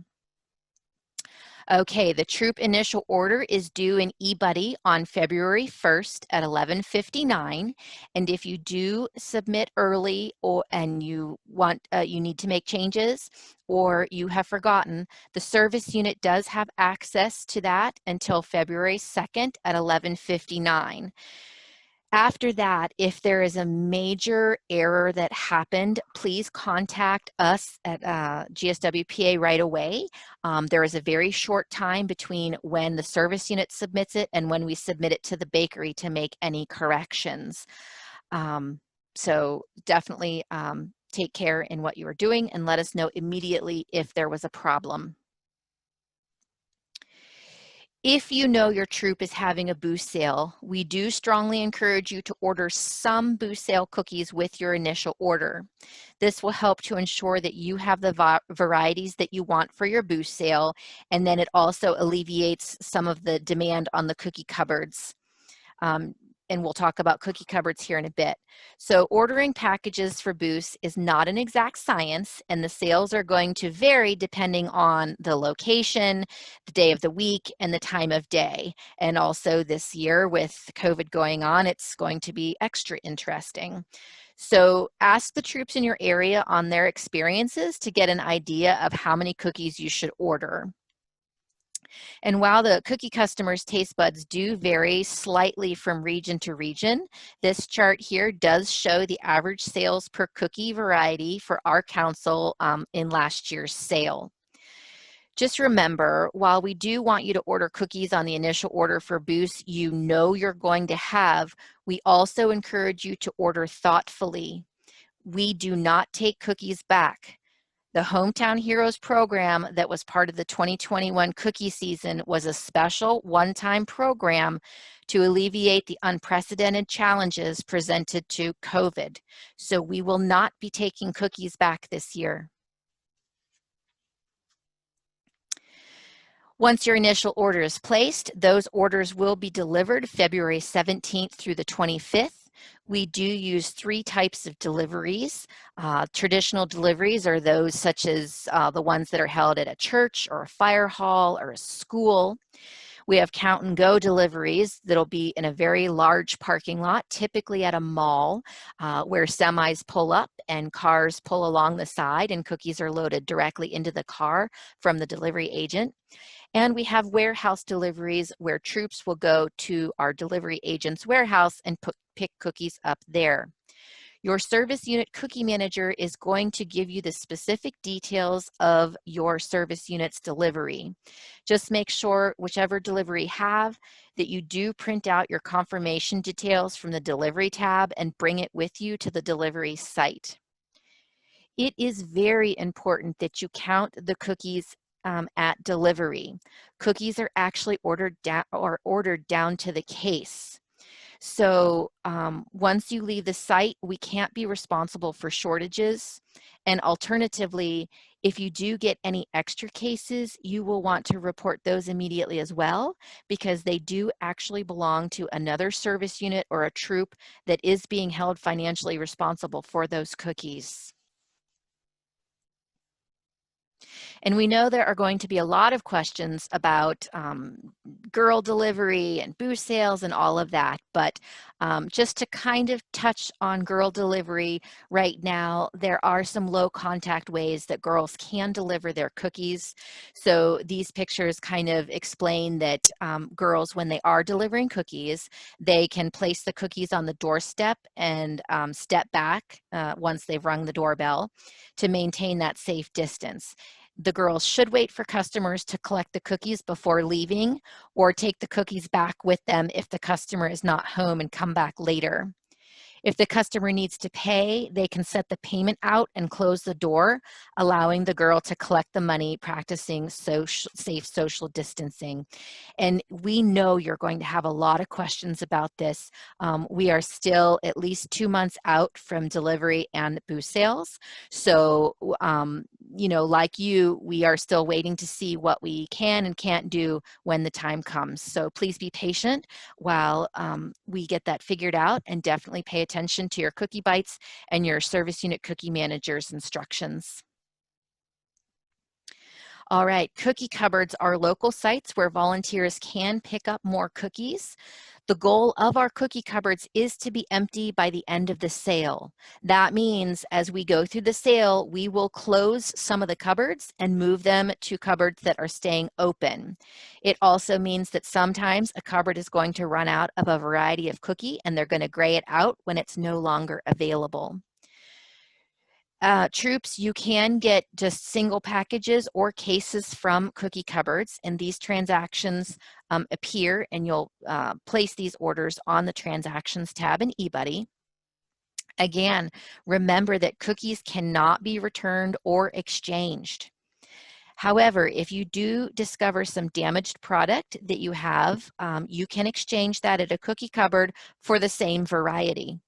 Speaker 2: Okay, the troop initial order is due in eBuddy on February 1st at 11:59, and if you do submit early and you need to make changes or you have forgotten, the service unit does have access to that until February 2nd at 11:59. After that, if there is a major error that happened, please contact us at GSWPA right away. There is a very short time between when the service unit submits it and when we submit it to the bakery to make any corrections. So definitely take care in what you are doing and let us know immediately if there was a problem. If you know your troop is having a booth sale, we do strongly encourage you to order some booth sale cookies with your initial order. This will help to ensure that you have the varieties that you want for your booth sale, and then it also alleviates some of the demand on the cookie cupboards. And we'll talk about cookie cupboards here in a bit. So ordering packages for booths is not an exact science, and the sales are going to vary depending on the location, the day of the week, and the time of day. And also this year with COVID going on, it's going to be extra interesting. So ask the troops in your area on their experiences to get an idea of how many cookies you should order. And while the cookie customers' taste buds do vary slightly from region to region, this chart here does show the average sales per cookie variety for our council in last year's sale. Just remember, while we do want you to order cookies on the initial order for boosts you know you're going to have, we also encourage you to order thoughtfully. We do not take cookies back. The Hometown Heroes program that was part of the 2021 cookie season was a special one-time program to alleviate the unprecedented challenges presented to COVID. So we will not be taking cookies back this year. Once your initial order is placed, those orders will be delivered February 17th through the 25th. We do use 3 types of deliveries. Traditional deliveries are those such as the ones that are held at a church or a fire hall or a school. We have count and go deliveries that'll be in a very large parking lot, typically at a mall, where semis pull up and cars pull along the side and cookies are loaded directly into the car from the delivery agent. And we have warehouse deliveries where troops will go to our delivery agent's warehouse and pick cookies up there. Your service unit cookie manager is going to give you the specific details of your service unit's delivery. Just make sure whichever delivery you have that you do print out your confirmation details from the delivery tab and bring it with you to the delivery site. It is very important that you count the cookies at delivery. Cookies are actually ordered down to the case. So once you leave the site, we can't be responsible for shortages. And alternatively, if you do get any extra cases, you will want to report those immediately as well, because they do actually belong to another service unit or a troop that is being held financially responsible for those cookies. And we know there are going to be a lot of questions about girl delivery and boost sales and all of that, but just to kind of touch on girl delivery right now, there are some low contact ways that girls can deliver their cookies. So these pictures kind of explain that girls, when they are delivering cookies, they can place the cookies on the doorstep and step back once they've rung the doorbell to maintain that safe distance. The girls should wait for customers to collect the cookies before leaving, or take the cookies back with them if the customer is not home and come back later. If the customer needs to pay, they can set the payment out and close the door, allowing the girl to collect the money, practicing safe social distancing. And we know you're going to have a lot of questions about this. We are still at least 2 months out from delivery and boost sales. So, you know, like you, we are still waiting to see what we can and can't do when the time comes. So please be patient while we get that figured out, and definitely pay attention to your cookie bites and your service unit cookie manager's instructions. All right, cookie cupboards are local sites where volunteers can pick up more cookies. The goal of our cookie cupboards is to be empty by the end of the sale. That means as we go through the sale, we will close some of the cupboards and move them to cupboards that are staying open. It also means that sometimes a cupboard is going to run out of a variety of cookie and they're going to gray it out when it's no longer available. Troops, you can get just single packages or cases from cookie cupboards, and these transactions appear, and you'll place these orders on the transactions tab in eBuddy. Again, remember that cookies cannot be returned or exchanged. However, if you do discover some damaged product that you have, you can exchange that at a cookie cupboard for the same variety.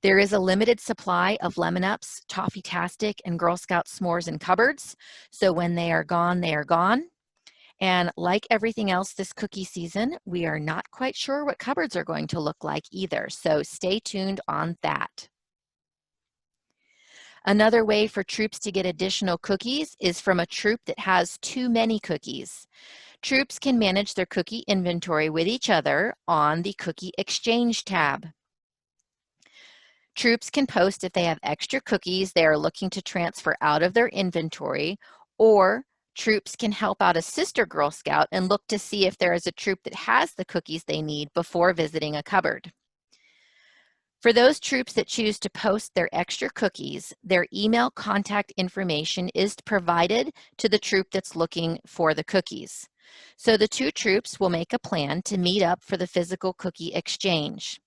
Speaker 2: There is a limited supply of Lemon Ups, Toffee-tastic, and Girl Scout s'mores in cupboards, so when they are gone, they are gone. And like everything else this cookie season, we are not quite sure what cupboards are going to look like either, so stay tuned on that. Another way for troops to get additional cookies is from a troop that has too many cookies. Troops can manage their cookie inventory with each other on the Cookie Exchange tab. Troops can post if they have extra cookies they are looking to transfer out of their inventory, or troops can help out a sister Girl Scout and look to see if there is a troop that has the cookies they need before visiting a cupboard. For those troops that choose to post their extra cookies, their email contact information is provided to the troop that's looking for the cookies. So the two troops will make a plan to meet up for the physical cookie exchange.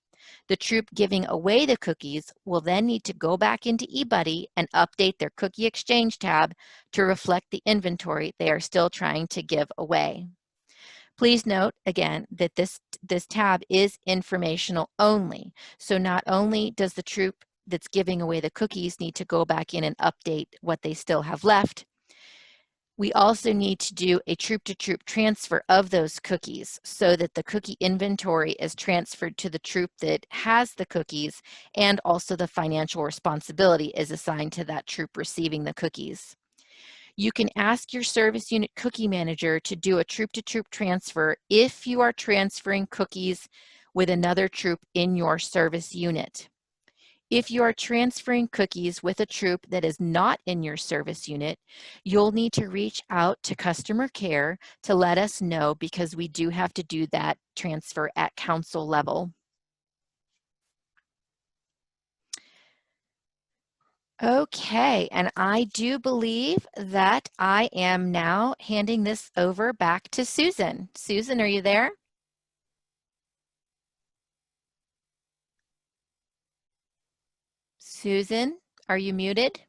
Speaker 2: The troop giving away the cookies will then need to go back into eBuddy and update their cookie exchange tab to reflect the inventory they are still trying to give away. Please note again that this tab is informational only. So not only does the troop that's giving away the cookies need to go back in and update what they still have left, we also need to do a troop-to-troop transfer of those cookies so that the cookie inventory is transferred to the troop that has the cookies, and also the financial responsibility is assigned to that troop receiving the cookies. You can ask your service unit cookie manager to do a troop-to-troop transfer if you are transferring cookies with another troop in your service unit. If you are transferring cookies with a troop that is not in your service unit, you'll need to reach out to customer care to let us know, because we do have to do that transfer at council level. Okay, and I do believe that I am now handing this over back to Susan. Susan, are you there? Susan, are you muted?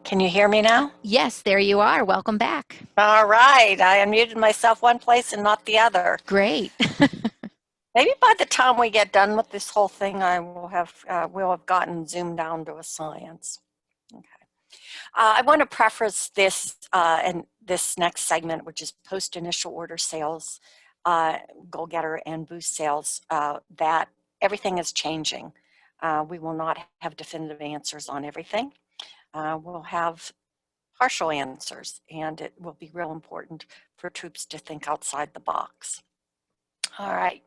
Speaker 5: Can you hear me now?
Speaker 2: Yes, there you are. Welcome back.
Speaker 5: All right. I unmuted myself one place and not the other.
Speaker 2: Great.
Speaker 5: Maybe by the time we get done with this whole thing, I will have we'll have gotten zoomed down to a science. Okay. I want to preface this and this next segment, which is post-initial order sales, goal-getter and boost sales, that everything is changing. We will not have definitive answers on everything. We'll have partial answers, and it will be real important for troops to think outside the box. All right.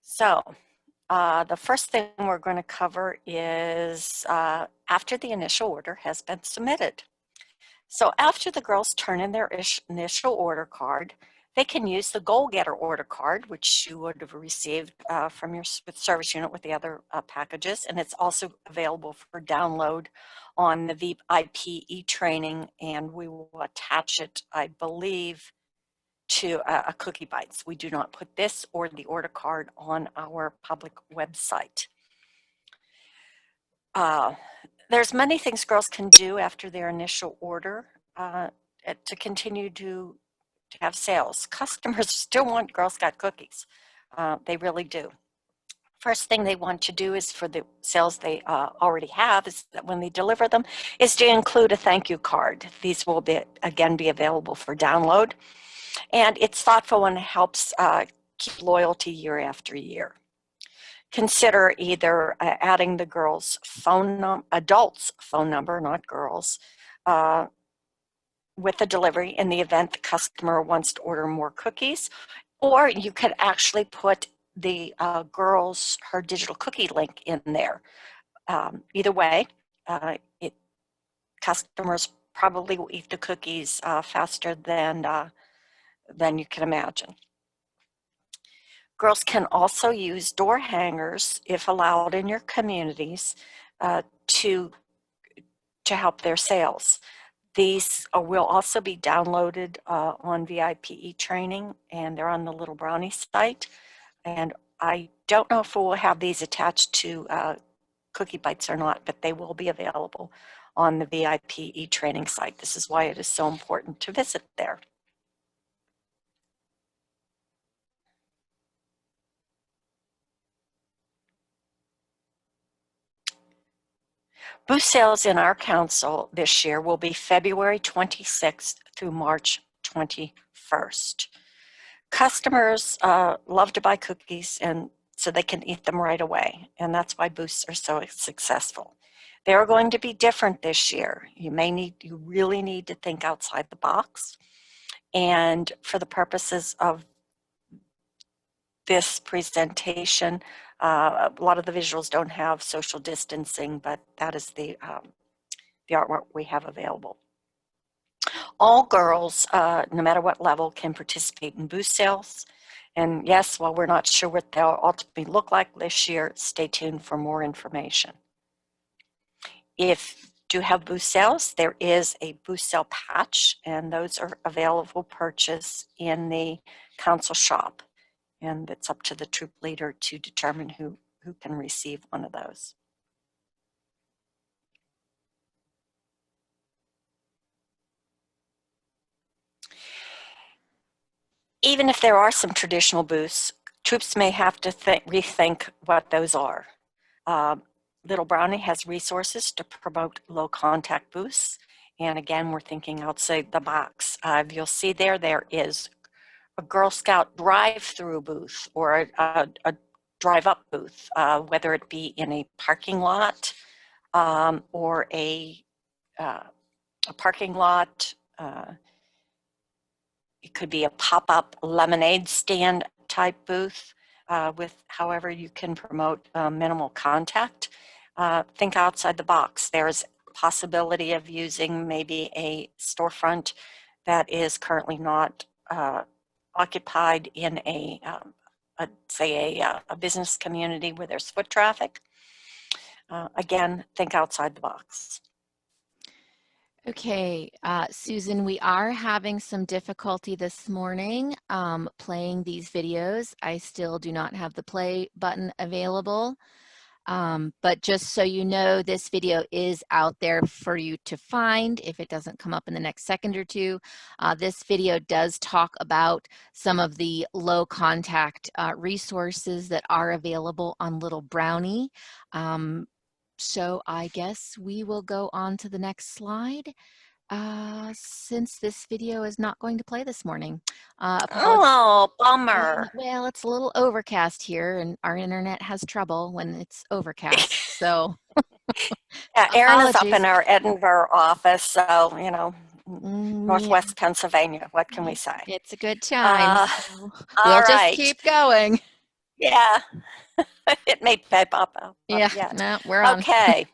Speaker 5: So the first thing we're going to cover is after the initial order has been submitted. So after the girls turn in their initial order card, they can use the Goalgetter order card, which you would have received from your service unit with the other packages, and it's also available for download on the VIP e-training, and we will attach it, I believe, to a Cookie Bites. We do not put this or the order card on our public website. There's many things girls can do after their initial order to continue to have sales. Customers still want Girl Scout cookies. They really do. First thing they want to do is, for the sales they already have, is that when they deliver them, is to include a thank you card. These will again be available for download. And it's thoughtful and helps keep loyalty year after year. Consider either adding the girls' adults' phone number, not girls, with the delivery in the event the customer wants to order more cookies, or you could actually put the girls' her digital cookie link in there. Either way, customers probably will eat the cookies faster than you can imagine. Girls can also use door hangers, if allowed in your communities, to help their sales. These will also be downloaded on VIP e-training, and they're on the Little Brownie site. And I don't know if we'll have these attached to Cookie Bites or not, but they will be available on the VIP e-training site. This is why it is so important to visit there. Booth sales in our council this year will be February 26th through March 21st. Customers love to buy cookies, and so they can eat them right away, and that's why booths are so successful. They're going to be different this year. You really need to think outside the box, and for the purposes of this presentation, a lot of the visuals don't have social distancing, but that is the artwork we have available. All girls, no matter what level, can participate in booth sales, And yes, while we're not sure what they'll ultimately look like this year, stay tuned for more information. If you do have booth sales, there is a booth sale patch, and those are available for purchase in the council shop. And it's up to the troop leader to determine who can receive one of those. Even if there are some traditional booths, troops may have to rethink what those are. Little Brownie has resources to promote low contact booths. And again, we're thinking outside the box. You'll see there is a Girl Scout drive-through booth or a drive-up booth, whether it be in a parking lot or a parking lot. It could be a pop-up lemonade stand type booth with however you can promote minimal contact. Think outside the box. There's possibility of using maybe a storefront that is currently not occupied in say a business community where there's foot traffic. Again, think outside the box.
Speaker 2: Okay, Susan, we are having some difficulty this morning playing these videos. I still do not have the play button available. But just so you know, this video is out there for you to find if it doesn't come up in the next second or two. This video does talk about some of the low contact resources that are available on Little Brownie. So I guess we will go on to the next slide since this video is not going to play this morning.
Speaker 5: Oh, bummer.
Speaker 2: Well, it's a little overcast here and our internet has trouble when it's overcast, so.
Speaker 5: Yeah, Erin is up
Speaker 2: Apologies.
Speaker 5: in our Edinburgh office, so, you know, Northwest
Speaker 2: Yeah.
Speaker 5: Pennsylvania, what can we say?
Speaker 2: It's a good time, so
Speaker 5: all
Speaker 2: we'll just
Speaker 5: right.
Speaker 2: keep going.
Speaker 5: Yeah, it may pop up
Speaker 2: Yeah,
Speaker 5: yet.
Speaker 2: no, we're on.
Speaker 5: Okay.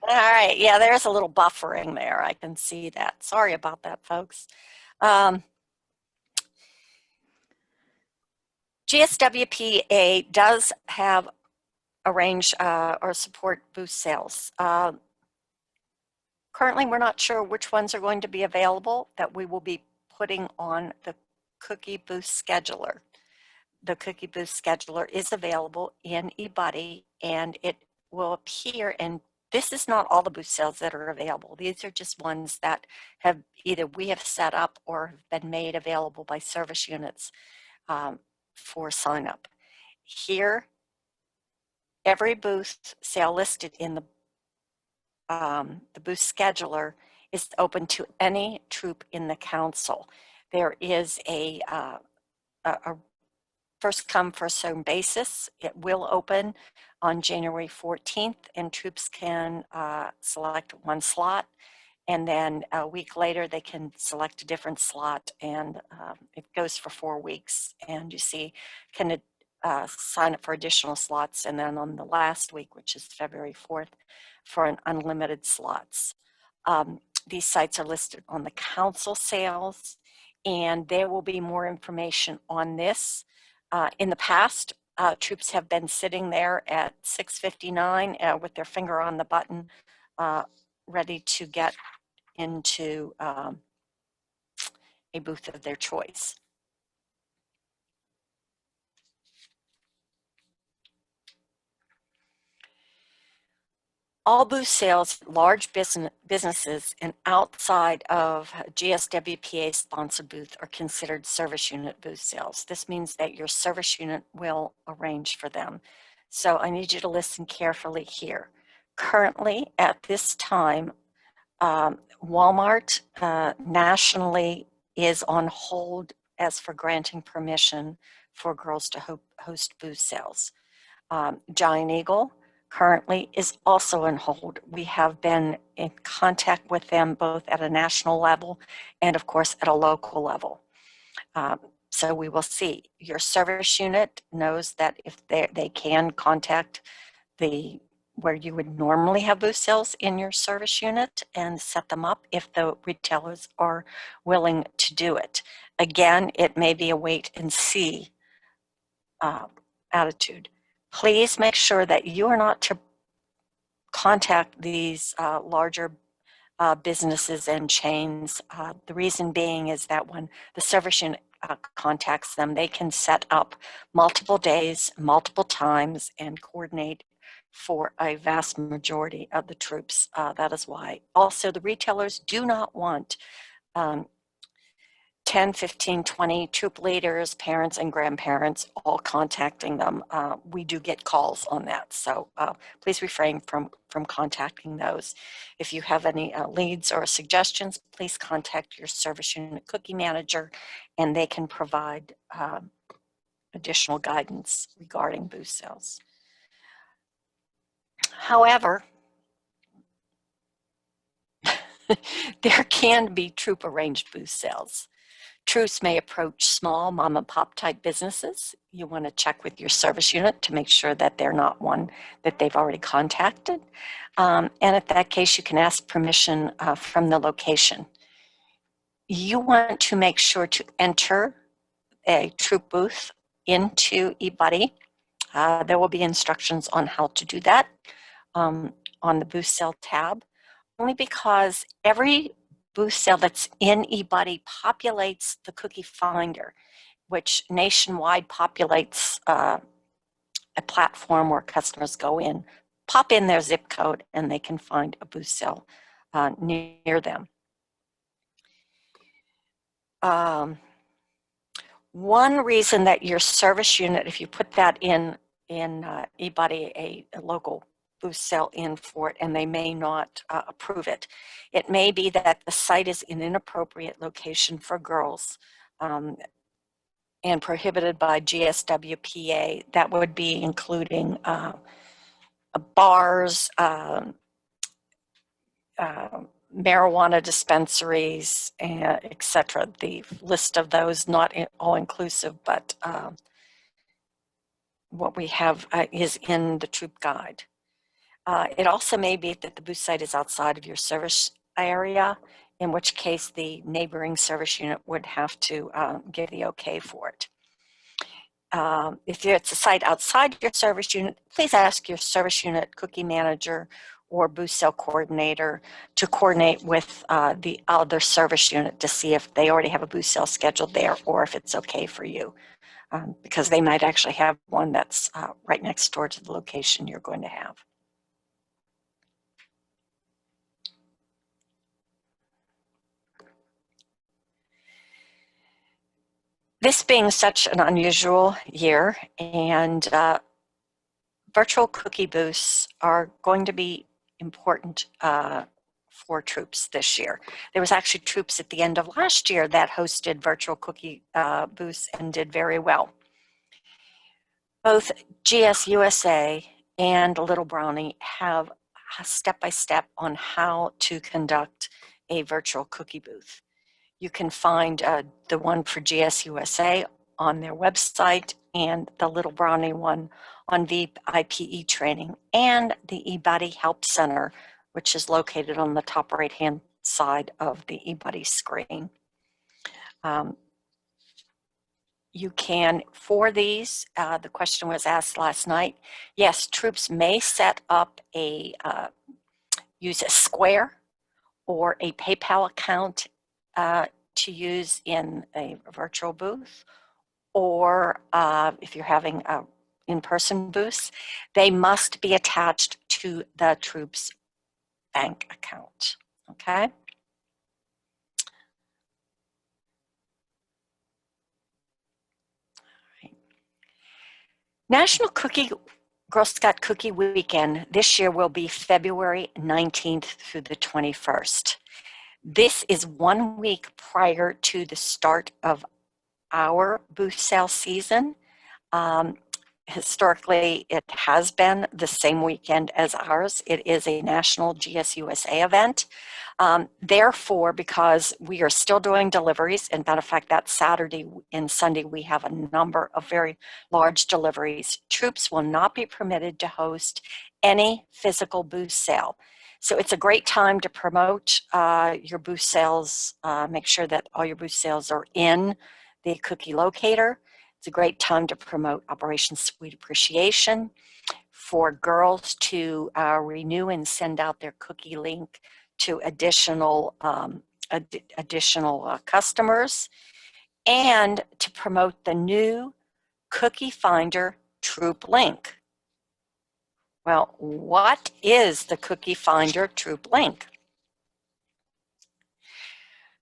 Speaker 5: All right, yeah, there's a little buffering there. I can see that. Sorry about that, folks. GSWPA does have arrange or support booth sales. Currently, we're not sure which ones are going to be available that we will be putting on the Cookie Booth Scheduler. The Cookie Booth Scheduler is available in eBuddy, and it will appear, and this is not all the booth sales that are available. These are just ones that have either we have set up or have been made available by service units for sign up. Here, every booth sale listed in the booth scheduler is open to any troop in the council. There is a first come, first served basis. It will open on January 14th, and troops can select one slot, and then a week later they can select a different slot, and it goes for 4 weeks. And you see, can sign up for additional slots, and then on the last week, which is February 4th, for an unlimited slots. These sites are listed on the council sales, and there will be more information on this. In the past, troops have been sitting there at 6:59 with their finger on the button, ready to get into a booth of their choice. All booth sales, large businesses and outside of GSWPA sponsored booth are considered service unit booth sales. This means that your service unit will arrange for them. So I need you to listen carefully here. Currently, at this time, Walmart nationally is on hold as for granting permission for girls to host booth sales. Giant Eagle currently is also on hold. We have been in contact with them both at a national level and, of course, at a local level. So we will see. Your service unit knows that if they can contact where you would normally have booth sales in your service unit and set them up if the retailers are willing to do it. Again, it may be a wait and see attitude. Please make sure that you are not to contact these larger businesses and chains. The reason being is that when the service unit contacts them, they can set up multiple days, multiple times, and coordinate for a vast majority of the troops. That is why. Also, the retailers do not want 10, 15, 20 troop leaders, parents, and grandparents all contacting them. We do get calls on that, so please refrain from contacting those. If you have any leads or suggestions, please contact your service unit cookie manager, and they can provide additional guidance regarding booth sales. However, there can be troop arranged booth sales. Troops may approach small mom and pop type businesses. You want to check with your service unit to make sure that they're not one that they've already contacted. And at that case, you can ask permission from the location. You want to make sure to enter a troop booth into eBuddy. There will be instructions on how to do that on the booth sale tab, only because every booth sale that's in eBuddy populates the cookie finder, which nationwide populates a platform where customers go in, pop in their zip code, and they can find a booth sale near them. One reason that your service unit, if you put that in eBuddy, a local booth sale in for it, and they may not approve it. It may be that the site is in an inappropriate location for girls and prohibited by GSWPA. That would be including bars, marijuana dispensaries, etc. The list of those, not all inclusive, but what we have is in the troop guide. It also may be that the booth site is outside of your service area, in which case the neighboring service unit would have to give the okay for it. If it's a site outside your service unit, please ask your service unit cookie manager or booth sale coordinator to coordinate with the other service unit to see if they already have a booth sale scheduled there or if it's okay for you. Because they might actually have one that's right next door to the location you're going to have. This being such an unusual year, and virtual cookie booths are going to be important for troops this year. There was actually troops at the end of last year that hosted virtual cookie booths and did very well. Both GSUSA and Little Brownie have step-by-step on how to conduct a virtual cookie booth. You can find the one for GSUSA on their website and the Little Brownie one on VIPE training and the eBuddy Help Center, which is located on the top right-hand side of the eBuddy screen. You can, for these, the question was asked last night, yes, troops may set up use a Square or a PayPal account to use in a virtual booth, or if you're having in-person booths, they must be attached to the troops' bank account, okay? National Girl Scout Cookie Weekend this year will be February 19th through the 21st. This is 1 week prior to the start of our booth sale season. Historically, it has been the same weekend as ours. It is a national GSUSA event. Therefore, because we are still doing deliveries, and matter of fact, that Saturday and Sunday we have a number of very large deliveries, troops will not be permitted to host any physical booth sale. So it's a great time to promote your booth sales, make sure that all your booth sales are in the cookie locator. It's a great time to promote Operation Sweet Appreciation, for girls to renew and send out their cookie link to additional customers, and to promote the new Cookie Finder Troop link. Well, what is the Cookie Finder Troop link?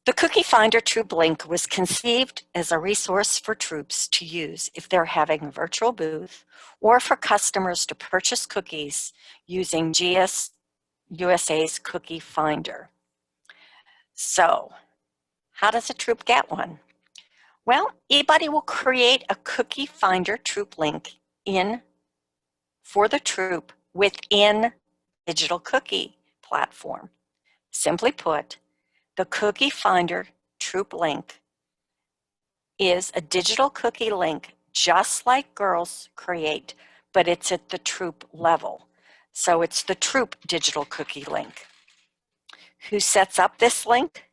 Speaker 5: The Cookie Finder Troop link was conceived as a resource for troops to use if they're having a virtual booth, or for customers to purchase cookies using USA's Cookie Finder. So, how does a troop get one? Well, eBuddy will create a Cookie Finder Troop link for the troop within digital cookie platform. Simply put, the Cookie Finder Troop link is a digital cookie link just like girls create, but it's at the troop level. So it's the troop digital cookie link. Who sets up this link?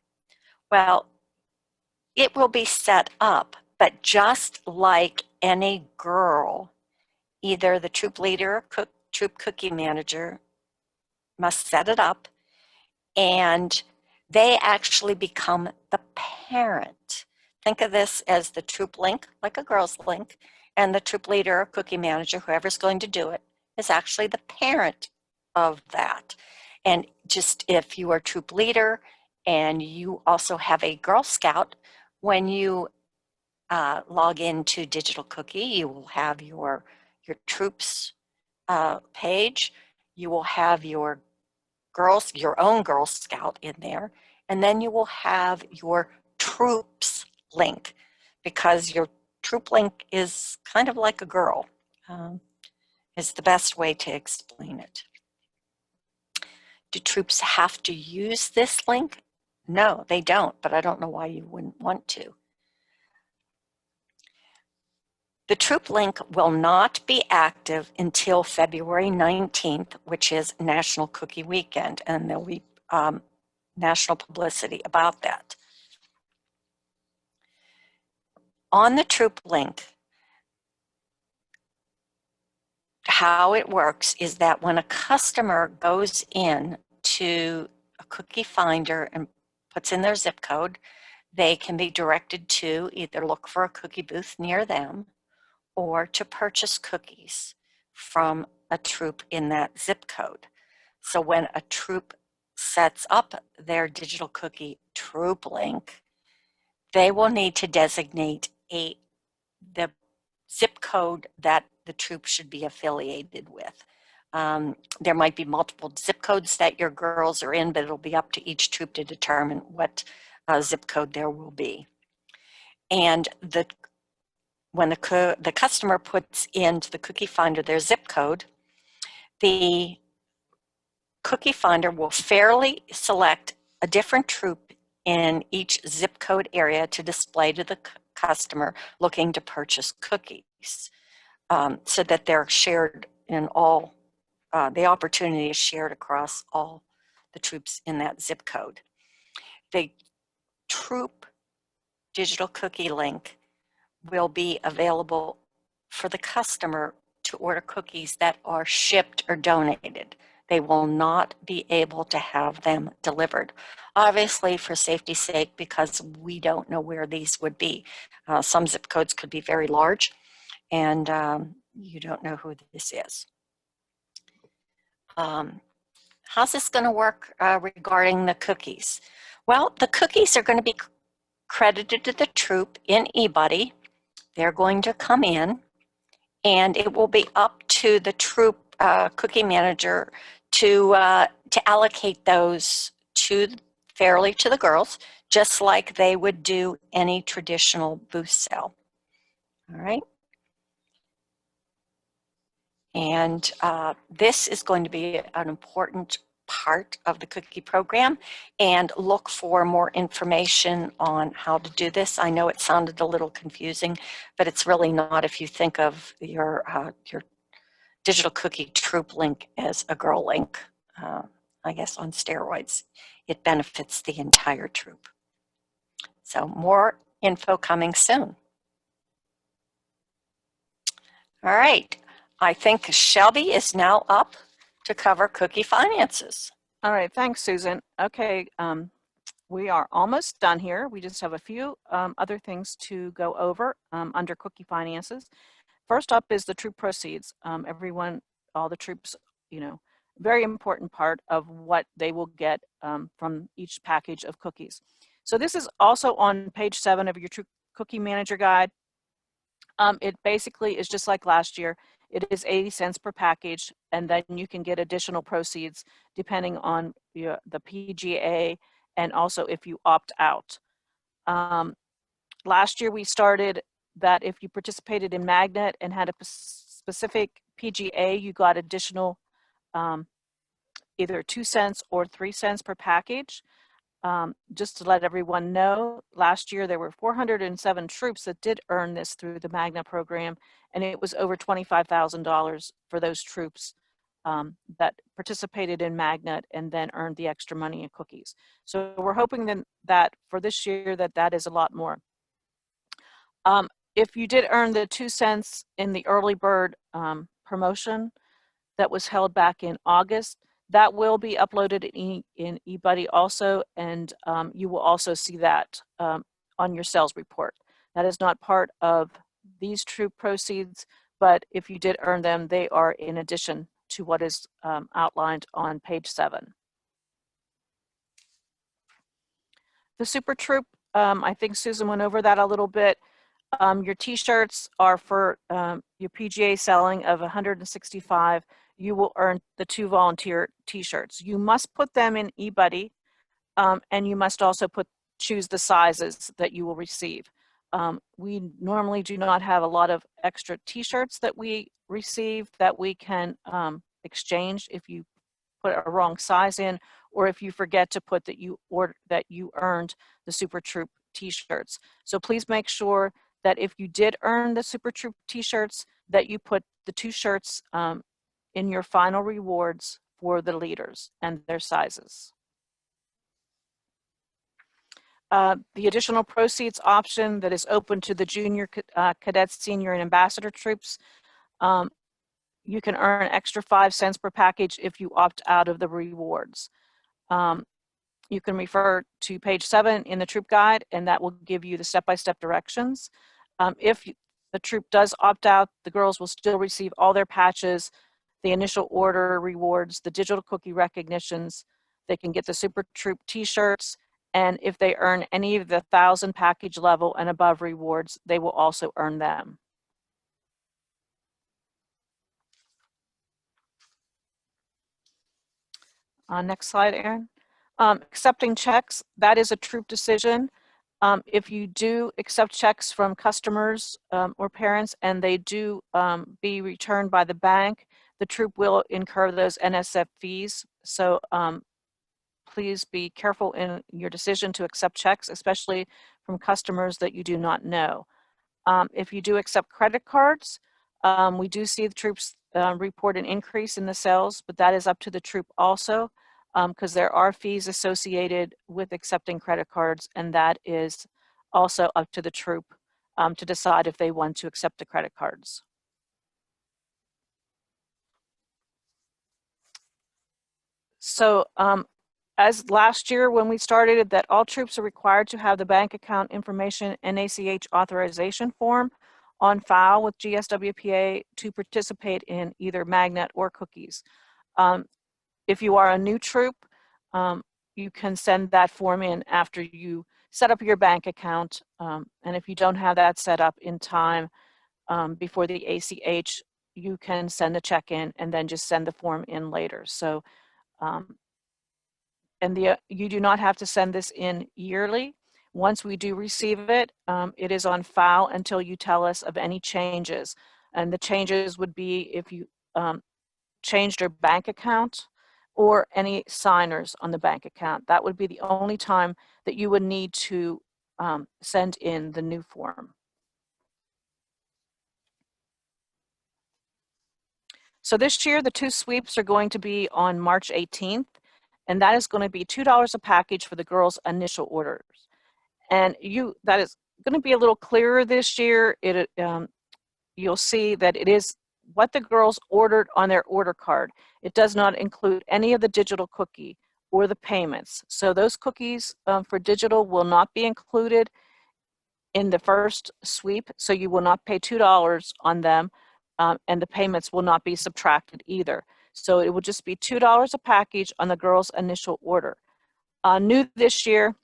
Speaker 5: Well, it will be set up, but just like any girl, either the troop leader or troop cookie manager must set it up, and they actually become the parent. Think of this as the troop link, like a girl's link, and the troop leader or cookie manager, whoever's going to do it, is actually the parent of that. And just if you are troop leader and you also have a Girl Scout, when you log into Digital Cookie, you will have your troops page, you will have your own Girl Scout in there, and then you will have your troops link, because your troop link is kind of like a girl, is the best way to explain it. Do troops have to use this link? No, they don't, but I don't know why you wouldn't want to. The troop link will not be active until February 19th, which is National Cookie Weekend, and there'll be national publicity about that. On the troop link, how it works is that when a customer goes in to a cookie finder and puts in their zip code, they can be directed to either look for a cookie booth near them or to purchase cookies from a troop in that zip code. So when a troop sets up their digital cookie troop link, they will need to designate the zip code that the troop should be affiliated with. There might be multiple zip codes that your girls are in, but it'll be up to each troop to determine what zip code there will be. And when the customer puts into the cookie finder their zip code, the cookie finder will fairly select a different troop in each zip code area to display to the customer looking to purchase cookies, so that they're shared in all, the opportunity is shared across all the troops in that zip code. The troop digital cookie link will be available for the customer to order cookies that are shipped or donated. They will not be able to have them delivered. Obviously, for safety's sake, because we don't know where these would be. Some zip codes could be very large, and you don't know who this is. How's this going to work regarding the cookies? Well, the cookies are going to be credited to the troop in eBuddy. They're going to come in, and it will be up to the troop cookie manager to allocate those fairly to the girls, just like they would do any traditional booth sale. All right. And this is going to be an important part of the cookie program, and look for more information on how to do this. I know it sounded a little confusing, but it's really not if you think of your digital cookie troop link as a girl link, I guess on steroids. It benefits the entire troop. So more info coming soon. All right. I think Shelby is now up to cover cookie finances.
Speaker 1: All right, thanks, Susan. Okay, we are almost done here. We just have a few other things to go over under cookie finances. First up is the troop proceeds. Everyone, all the troops, very important part of what they will get from each package of cookies. So this is also on page 7 of your Troop Cookie Manager Guide. It basically is just like last year. It is 80 cents per package, and then you can get additional proceeds depending on the PGA and also if you opt out. Last year we started that if you participated in Magnet and had a specific PGA, you got additional either 2 cents or 3 cents per package. Just to let everyone know, last year there were 407 troops that did earn this through the Magna program, and it was over $25,000 for those troops that participated in Magnet and then earned the extra money in cookies. So we're hoping that for this year that is a lot more. If you did earn the 2 cents in the early bird promotion that was held back in August, that will be uploaded in eBuddy also, and you will also see that on your sales report. That is not part of these troop proceeds, but if you did earn them, they are in addition to what is outlined on page 7. The Super Troop, I think Susan went over that a little bit. Your t-shirts are for your PGA selling of 165. You will earn the 2 volunteer t-shirts. You must put them in eBuddy, and you must also choose the sizes that you will receive. We normally do not have a lot of extra t-shirts that we receive that we can exchange if you put a wrong size in, or if you forget to put that you earned the Super Troop t-shirts. So please make sure that if you did earn the Super Troop t-shirts, that you put the 2 shirts in your final rewards for the leaders and their sizes. The additional proceeds option that is open to the junior cadets, senior, and ambassador troops, you can earn extra 5 cents per package if you opt out of the rewards. You can refer to page 7 in the troop guide, and that will give you the step-by-step directions. If the troop does opt out, the girls will still receive all their patches, the initial order rewards, the digital cookie recognitions. They can get the Super Troop t-shirts, and if they earn any of the 1,000 package level and above rewards, they will also earn them. Next slide, Erin. Accepting checks, that is a troop decision. If you do accept checks from customers or parents and they do be returned by the bank, the troop will incur those NSF fees. So please be careful in your decision to accept checks, especially from customers that you do not know. If you do accept credit cards, we do see the troops report an increase in the sales, but that is up to the troop also, because there are fees associated with accepting credit cards, and that is also up to the troop to decide if they want to accept the credit cards. So as last year when we started, that all troops are required to have the bank account information and ACH authorization form on file with GSWPA to participate in either Magnet or cookies. If you are a new troop, you can send that form in after you set up your bank account. And if you don't have that set up in time before the ACH, you can send a check in and then just send the form in later. So, you do not have to send this in yearly. Once we do receive it, it is on file until you tell us of any changes. And the changes would be if you changed your bank account or any signers on the bank account. That would be the only time that you would need to send in the new form. So this year, the 2 sweeps are going to be on March 18th, and that is going to be $2 a package for the girls' initial orders. And that is going to be a little clearer this year. you'll see that it is what the girls ordered on their order card. It does not include any of the digital cookie or the payments. So those cookies for digital will not be included in the first sweep, so you will not pay $2 on them, and the payments will not be subtracted either. So it will just be $2 a package on the girls' initial order. New this year,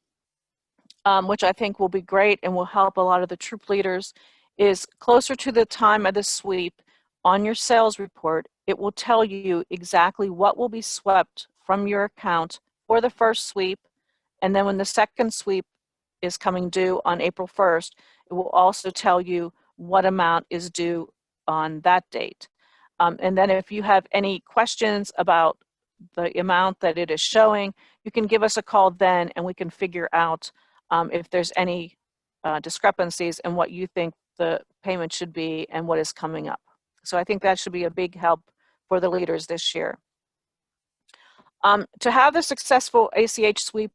Speaker 1: which I think will be great and will help a lot of the troop leaders, is closer to the time of the sweep on your sales report, it will tell you exactly what will be swept from your account for the first sweep. And then when the second sweep is coming due on April 1st, it will also tell you what amount is due on that date. And then if you have any questions about the amount that it is showing, you can give us a call then and we can figure out if there's any discrepancies in what you think the payment should be and what is coming up. So I think that should be a big help for the leaders this year. To have the successful ACH sweep,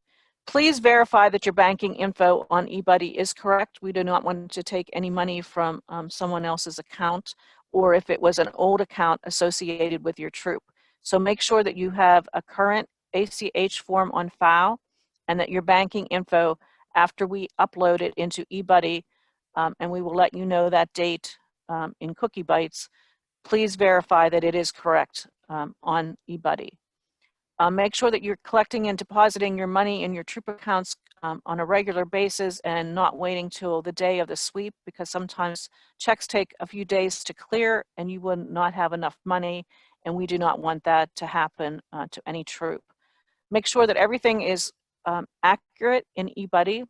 Speaker 1: please verify that your banking info on eBuddy is correct. We do not want to take any money from someone else's account, or if it was an old account associated with your troop. So make sure that you have a current ACH form on file and that your banking info, after we upload it into eBuddy, and we will let you know that date in Cookie Bites, please verify that it is correct on eBuddy. Make sure that you're collecting and depositing your money in your troop accounts on a regular basis and not waiting till the day of the sweep, because sometimes checks take a few days to clear and you will not have enough money, and we do not want that to happen to any troop. Make sure that everything is accurate in eBuddy.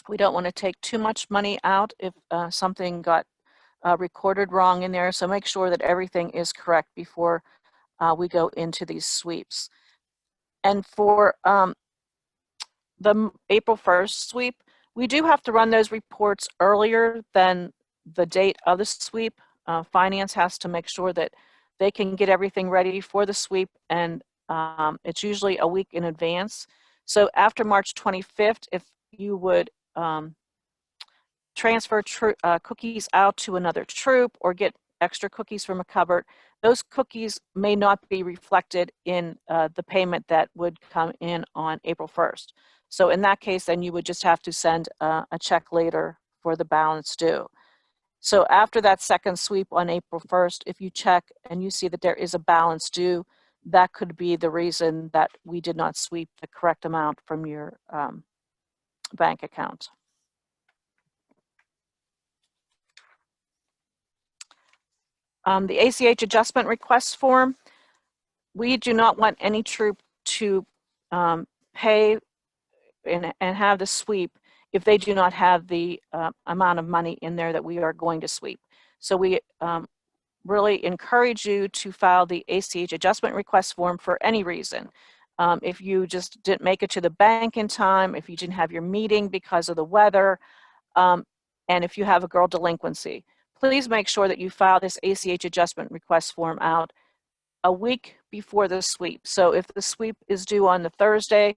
Speaker 1: We don't want to take too much money out if something got recorded wrong in there, so make sure that everything is correct before we go into these sweeps. And for the April 1st sweep, we do have to run those reports earlier than the date of the sweep. Finance has to make sure that they can get everything ready for the sweep, and it's usually a week in advance. So after March 25th, if you would transfer cookies out to another troop or get extra cookies from a cupboard, those cookies may not be reflected in the payment that would come in on April 1st. So in that case, then you would just have to send a check later for the balance due. So after that second sweep on April 1st, if you check and you see that there is a balance due, that could be the reason that we did not sweep the correct amount from your bank account. The ACH adjustment request form, we do not want any troop to pay and have the sweep if they do not have the amount of money in there that we are going to sweep. So we really encourage you to file the ACH adjustment request form for any reason. If you just didn't make it to the bank in time, if you didn't have your meeting because of the weather, and if you have a girl delinquency, please make sure that you file this ACH adjustment request form out a week before the sweep. So if the sweep is due on the Thursday,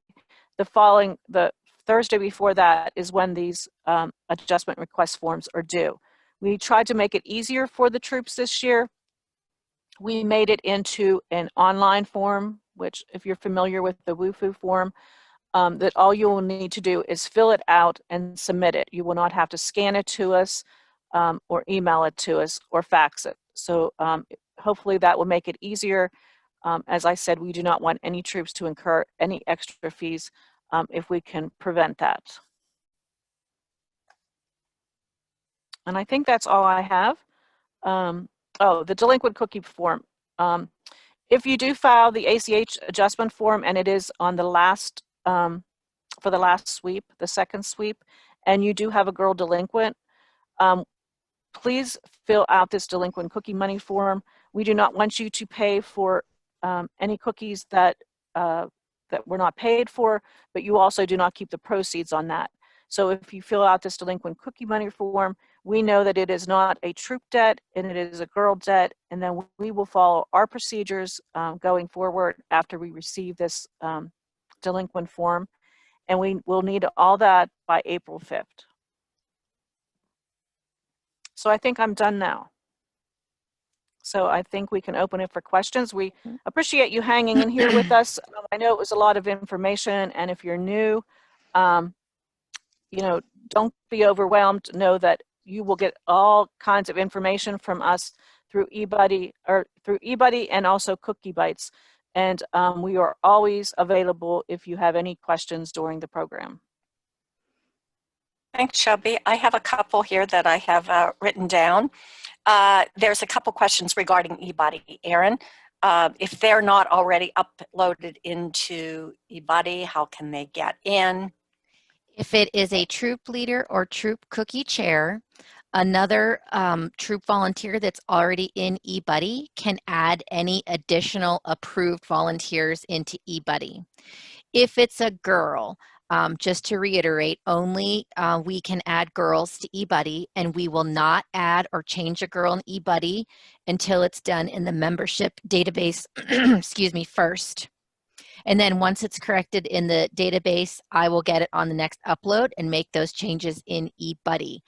Speaker 1: the Thursday before that is when these adjustment request forms are due. We tried to make it easier for the troops this year. We made it into an online form, which if you're familiar with the WUFU form, that all you will need to do is fill it out and submit it. You will not have to scan it to us or email it to us or fax it. So hopefully that will make it easier. As I said, we do not want any troops to incur any extra fees if we can prevent that. And I think that's all I have. Oh, the delinquent cookie form. If you do file the ACH adjustment form and it is on the last, for the last sweep, the second sweep, and you do have a girl delinquent, please fill out this delinquent cookie money form. We do not want you to pay for any cookies that were not paid for, but you also do not keep the proceeds on that. So if you fill out this delinquent cookie money form, we know that it is not a troop debt and it is a girl debt, and then we will follow our procedures going forward after we receive this delinquent form, and we will need all that by April 5th. So I think I'm done now. So I think we can open it for questions. We appreciate you hanging in here with us. I know it was a lot of information, and if you're new, you know, don't be overwhelmed. Know that you will get all kinds of information from us through eBuddy and also Cookie Bites. And we are always available if you have any questions during the program.
Speaker 5: Thanks, Shelby. I have a couple here that I have written down. There's a couple questions regarding eBuddy. Erin, if they're not already uploaded into eBuddy, how can they get in?
Speaker 2: If it is a troop leader or troop cookie chair, another troop volunteer that's already in eBuddy can add any additional approved volunteers into eBuddy. If it's a girl, just to reiterate, only we can add girls to eBuddy, and we will not add or change a girl in eBuddy until it's done in the membership database, excuse me, first. And then once it's corrected in the database, I will get it on the next upload and make those changes in eBuddy.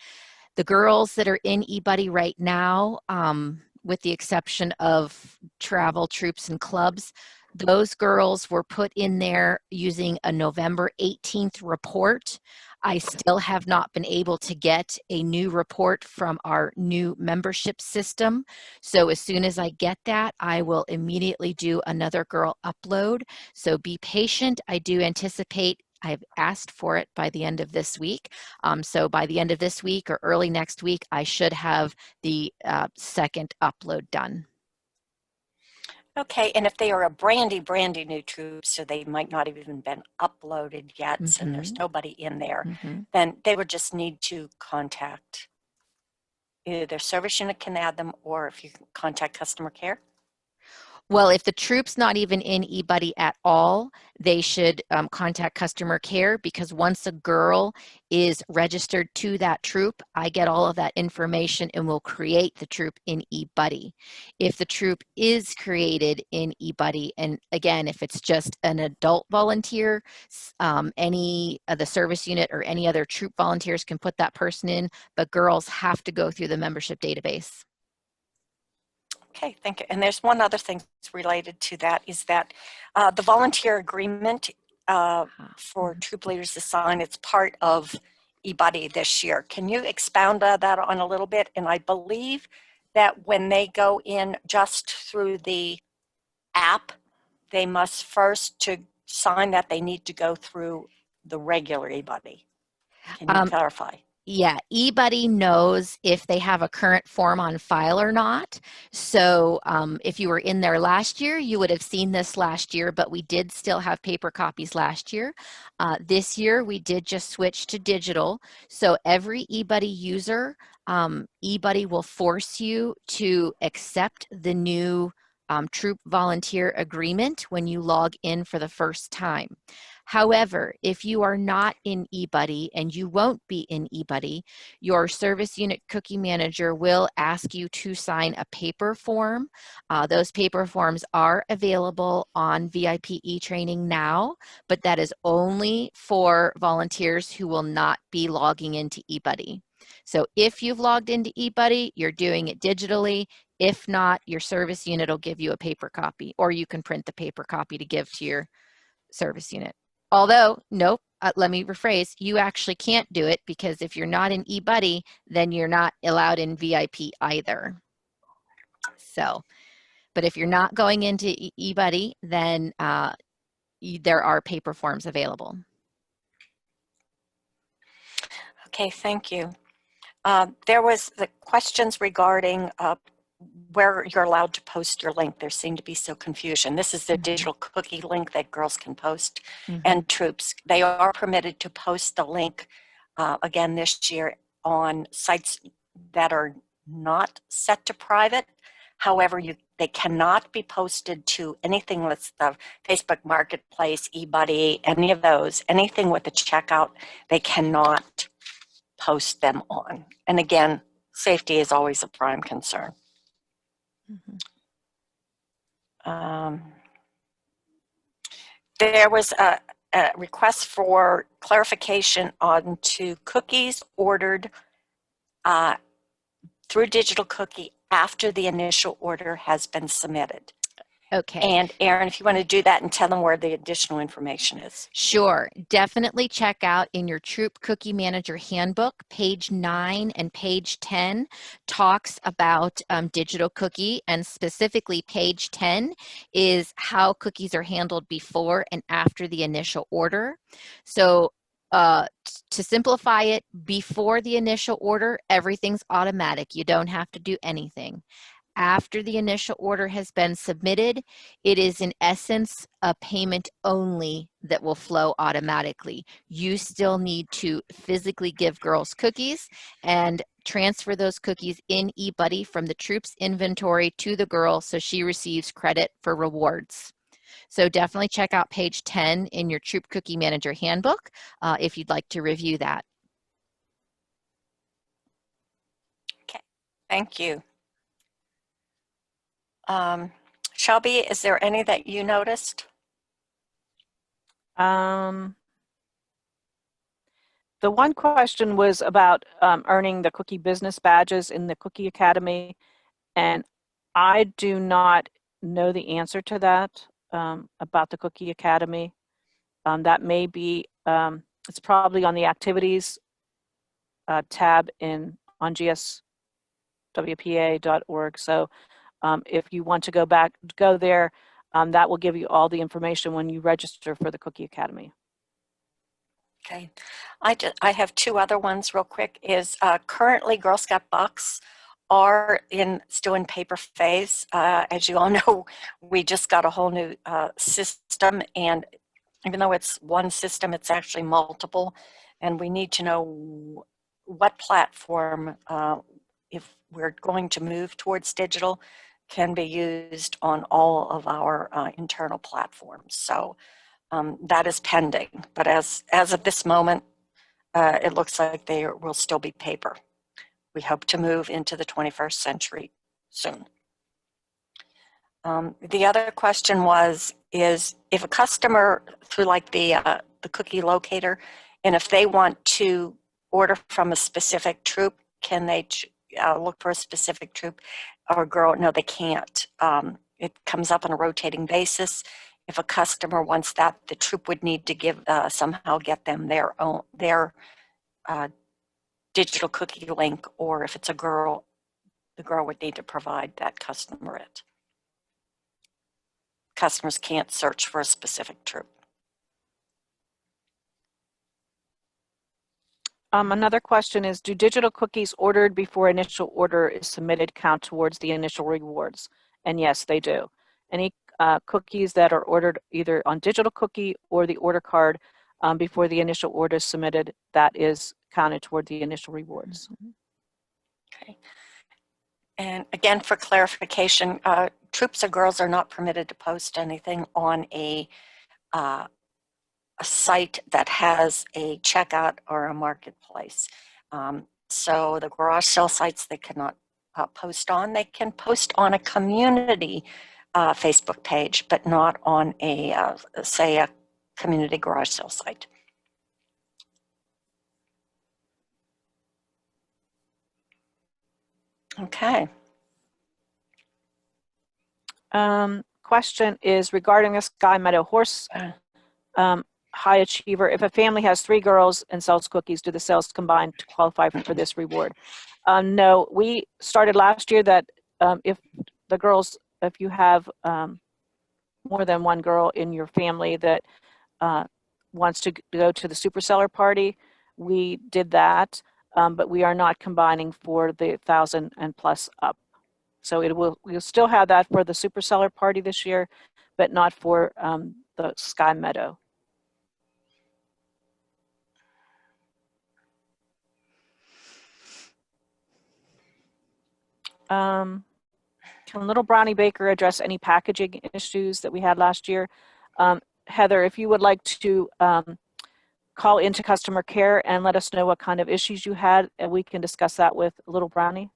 Speaker 2: The girls that are in eBuddy right now, with the exception of travel, troops, and clubs, those girls were put in there using a November 18th report. I still have not been able to get a new report from our new membership system. So as soon as I get that, I will immediately do another girl upload. So be patient. I do anticipate, I've asked for it by the end of this week. So by the end of this week or early next week, I should have the second upload done.
Speaker 5: Okay, and if they are a brandy new troop, so they might not have even been uploaded yet, and there's nobody in there, then they would just need to contact either their service unit can add them, or if you can contact customer care.
Speaker 2: Well, if the troop's not even in eBuddy at all, they should contact customer care, because once a girl is registered to that troop, I get all of that information and will create the troop in eBuddy. If the troop is created in eBuddy, and again, if it's just an adult volunteer, any of the service unit or any other troop volunteers can put that person in, but girls have to go through the membership database.
Speaker 5: Okay, thank you. And there's one other thing that's related to that, is that the volunteer agreement for troop leaders to sign, it's part of eBuddy this year. Can you expound that on a little bit? And I believe that when they go in just through the app, they must first, to sign that, they need to go through the regular eBuddy. Can you clarify?
Speaker 2: Yeah, eBuddy knows if they have a current form on file or not. So if you were in there last year, you would have seen this last year, but we did still have paper copies last year. This year, we did just switch to digital. So every eBuddy user, eBuddy will force you to accept the new troop volunteer agreement when you log in for the first time. However, if you are not in eBuddy, and you won't be in eBuddy, your service unit cookie manager will ask you to sign a paper form. Those paper forms are available on VIP e-training now, but that is only for volunteers who will not be logging into eBuddy. So if you've logged into eBuddy, you're doing it digitally. If not, your service unit will give you a paper copy, or you can print the paper copy to give to your service unit. Although, nope, let me rephrase, you actually can't do it, because if you're not in eBuddy, then you're not allowed in VIP either. So, but if you're not going into eBuddy, then there are paper forms available.
Speaker 5: Okay, thank you. There was the questions regarding where you're allowed to post your link. There seemed to be some confusion. This is the digital cookie link that girls can post, and troops, they are permitted to post the link again this year on sites that are not set to private. However, they cannot be posted to anything that's the Facebook Marketplace, eBuddy, any of those, anything with a checkout, they cannot post them on. And again, safety is always a prime concern. There was a request for clarification on to cookies ordered through digital cookie after the initial order has been submitted.
Speaker 2: Okay.
Speaker 5: And Erin, if you want to do that and tell them where the additional information is.
Speaker 2: Sure. Definitely check out in your Troop Cookie Manager Handbook, page 9 and page 10 talks about digital cookie, and specifically page 10 is how cookies are handled before and after the initial order. So to simplify it, before the initial order, everything's automatic. You don't have to do anything. After the initial order has been submitted, it is in essence a payment only that will flow automatically. You still need to physically give girls cookies and transfer those cookies in eBuddy from the troop's inventory to the girl so she receives credit for rewards. So definitely check out page 10 in your Troop Cookie Manager Handbook if you'd like to review that.
Speaker 5: Okay, thank you. Shelby, is there any that you noticed?
Speaker 1: The one question was about earning the cookie business badges in the Cookie Academy, and I do not know the answer to that about the Cookie Academy. That may be, it's probably on the activities tab on gswpa.org. So if you want to go there, that will give you all the information when you register for the Cookie Academy.
Speaker 5: Okay, I have two other ones real quick. Is currently Girl Scout Bucks are still in paper phase. As you all know, we just got a whole new system, and even though it's one system, it's actually multiple, and we need to know what platform, if we're going to move towards digital, can be used on all of our internal platforms. So that is pending, but as of this moment, it looks like they will still be paper. We hope to move into the 21st century soon. The other question is if a customer through like the cookie locator, and if they want to order from a specific troop, can they look for a specific troop or girl? No, they can't. It comes up on a rotating basis. If a customer wants that, the troop would need to somehow get them their digital cookie link, or if it's a girl, the girl would need to provide that customer it. Customers can't search for a specific troop.
Speaker 1: Another question is, do digital cookies ordered before initial order is submitted count towards the initial rewards? And yes, they do. Any cookies that are ordered either on digital cookie or the order card before the initial order is submitted, that is counted toward the initial rewards.
Speaker 5: Okay. And again, for clarification, troops or girls are not permitted to post anything on a site that has a checkout or a marketplace. So the garage sale sites they cannot post on. They can post on a community Facebook page, but not on say a community garage sale site. Okay.
Speaker 1: Question is regarding the Sky Meadow Horse High Achiever. If a family has 3 girls and sells cookies, do the sales combine to qualify for this reward? No, we started last year that if you have more than one girl in your family that wants to go to the super seller party, we did that, but we are not combining for the 1,000 and plus up. So we'll still have that for the super seller party this year, but not for the Sky Meadow. Can Little Brownie Baker address any packaging issues that we had last year? Heather, if you would like to call into customer care and let us know what kind of issues you had, and we can discuss that with Little Brownie.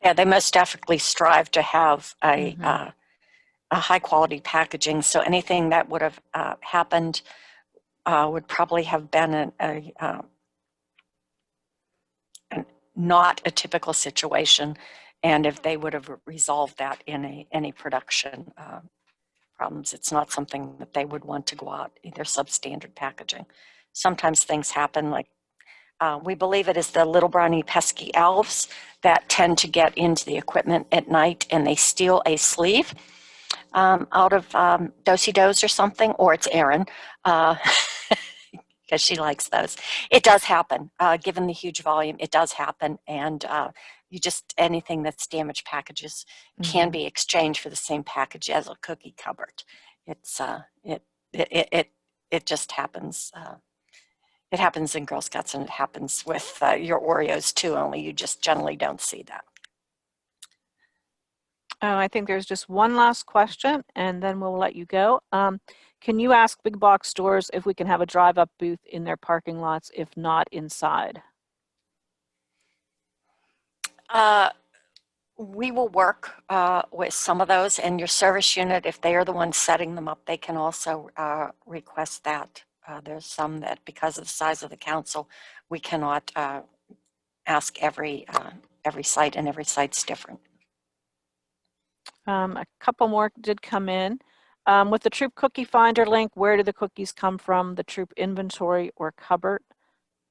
Speaker 5: Yeah, they most definitely strive to have a high quality packaging. So anything that would have happened would probably have been not a typical situation. and if they would have resolved that in any production problems. It's not something that they would want to go out, either substandard packaging. Sometimes things happen, like we believe it is the little brownie pesky elves that tend to get into the equipment at night and they steal a sleeve out of Do-si-dos or something, or it's Erin, because she likes those. It does happen. Given the huge volume, it does happen, and anything that's damaged packages can be exchanged for the same package as a cookie cupboard. It just happens. It happens in Girl Scouts, and it happens with your Oreos too, only you just generally don't see that.
Speaker 1: Oh, I think there's just one last question, and then we'll let you go. Can you ask big box stores if we can have a drive-up booth in their parking lots, if not inside?
Speaker 5: We will work with some of those, and your service unit, if they are the ones setting them up, they can also request that. There's some that, because of the size of the council, we cannot ask every site, and every site's different.
Speaker 1: A couple more did come in. With the Troop Cookie Finder link, where do the cookies come from? The Troop inventory or cupboard?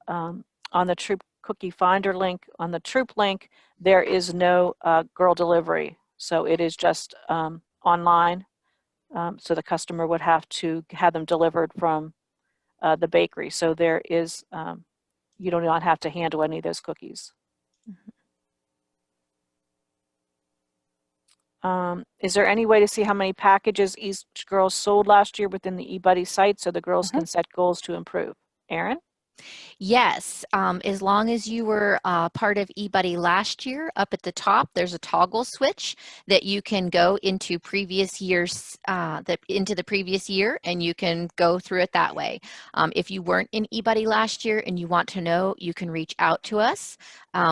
Speaker 1: On the Troop Cookie Finder link, on the Troop link, there is no girl delivery. So it is just online. So the customer would have to have them delivered from the bakery. So there is, you do not have to handle any of those cookies. Is there any way to see how many packages each girl sold last year within the eBuddy site so the girls can set goals to improve? Erin?
Speaker 2: Yes, as long as you were part of eBuddy last year, up at the top, there's a toggle switch that you can go into previous years, into the previous year, and you can go through it that way. If you weren't in eBuddy last year and you want to know, you can reach out to us.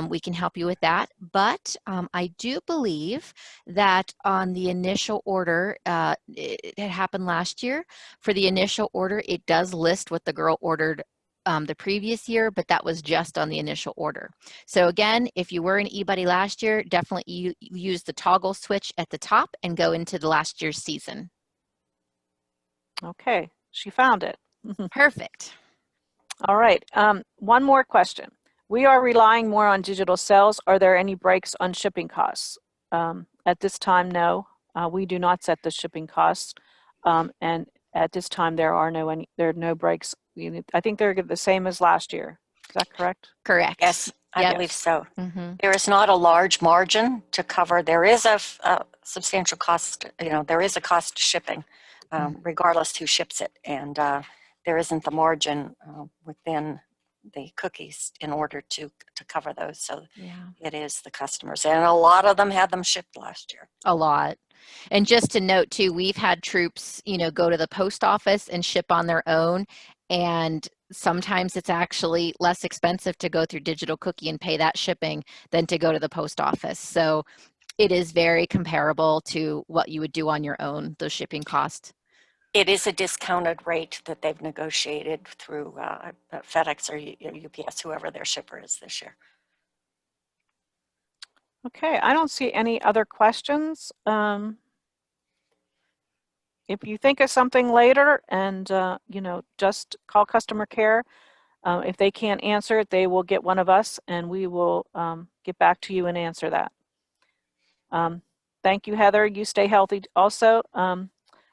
Speaker 2: We can help you with that. But I do believe that on the initial order, it happened last year. For the initial order, it does list what the girl ordered the previous year, but that was just on the initial order. So again, if you were in eBuddy last year, definitely use the toggle switch at the top and go into the last year's season.
Speaker 1: Okay, she found it.
Speaker 2: Perfect.
Speaker 1: All right, one more question. We are relying more on digital sales. Are there any breaks on shipping costs? At this time, no. We do not set the shipping costs, and at this time there are no breaks. I think they're the same as last year. Is that correct?
Speaker 2: Correct.
Speaker 5: Yes, I believe so.
Speaker 2: Mm-hmm.
Speaker 5: There is not a large margin to cover. There is a substantial cost. There is a cost to shipping, regardless who ships it, and there isn't the margin within the cookies in order to cover those. So it is the customers, and a lot of them had them shipped last year.
Speaker 2: A lot. And just to note too, we've had troops, go to the post office and ship on their own. And sometimes it's actually less expensive to go through Digital Cookie and pay that shipping than to go to the post office. So it is very comparable to what you would do on your own, those shipping costs.
Speaker 5: It is a discounted rate that they've negotiated through FedEx or UPS, whoever their shipper is this year.
Speaker 1: Okay, I don't see any other questions. If you think of something later and, just call customer care. If they can't answer it, they will get one of us and we will get back to you and answer that. Thank you, Heather. You stay healthy also.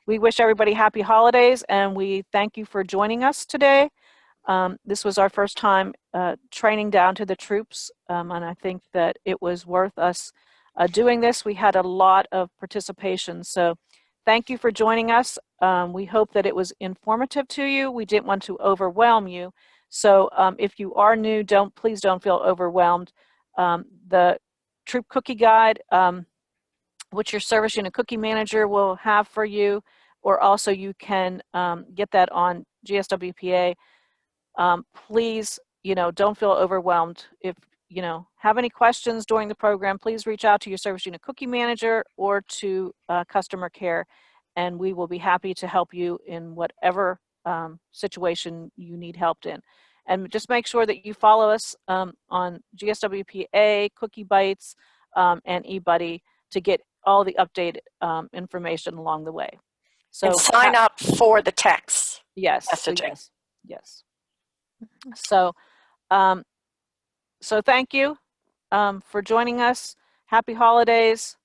Speaker 1: We wish everybody happy holidays and we thank you for joining us today. This was our first time training down to the troops, and I think that it was worth us doing this. We had a lot of participation, so thank you for joining us. We hope that it was informative to you. We didn't want to overwhelm you, so if you are new, please don't feel overwhelmed. The Troop Cookie Guide, which your service unit cookie manager will have for you, or also you can get that on GSWPA. Please, don't feel overwhelmed. If have any questions during the program, please reach out to your service unit cookie manager or to customer care, and we will be happy to help you in whatever situation you need help in. And just make sure that you follow us on GSWPA, Cookie Bites, and eBuddy to get all the updated information along the way. So
Speaker 5: and sign up for the text
Speaker 1: yes,
Speaker 5: messaging.
Speaker 1: yes. So, so thank you for joining us. Happy holidays.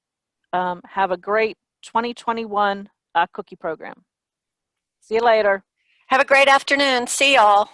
Speaker 1: Have a great 2021 cookie program. See you later.
Speaker 5: Have a great afternoon. See y'all.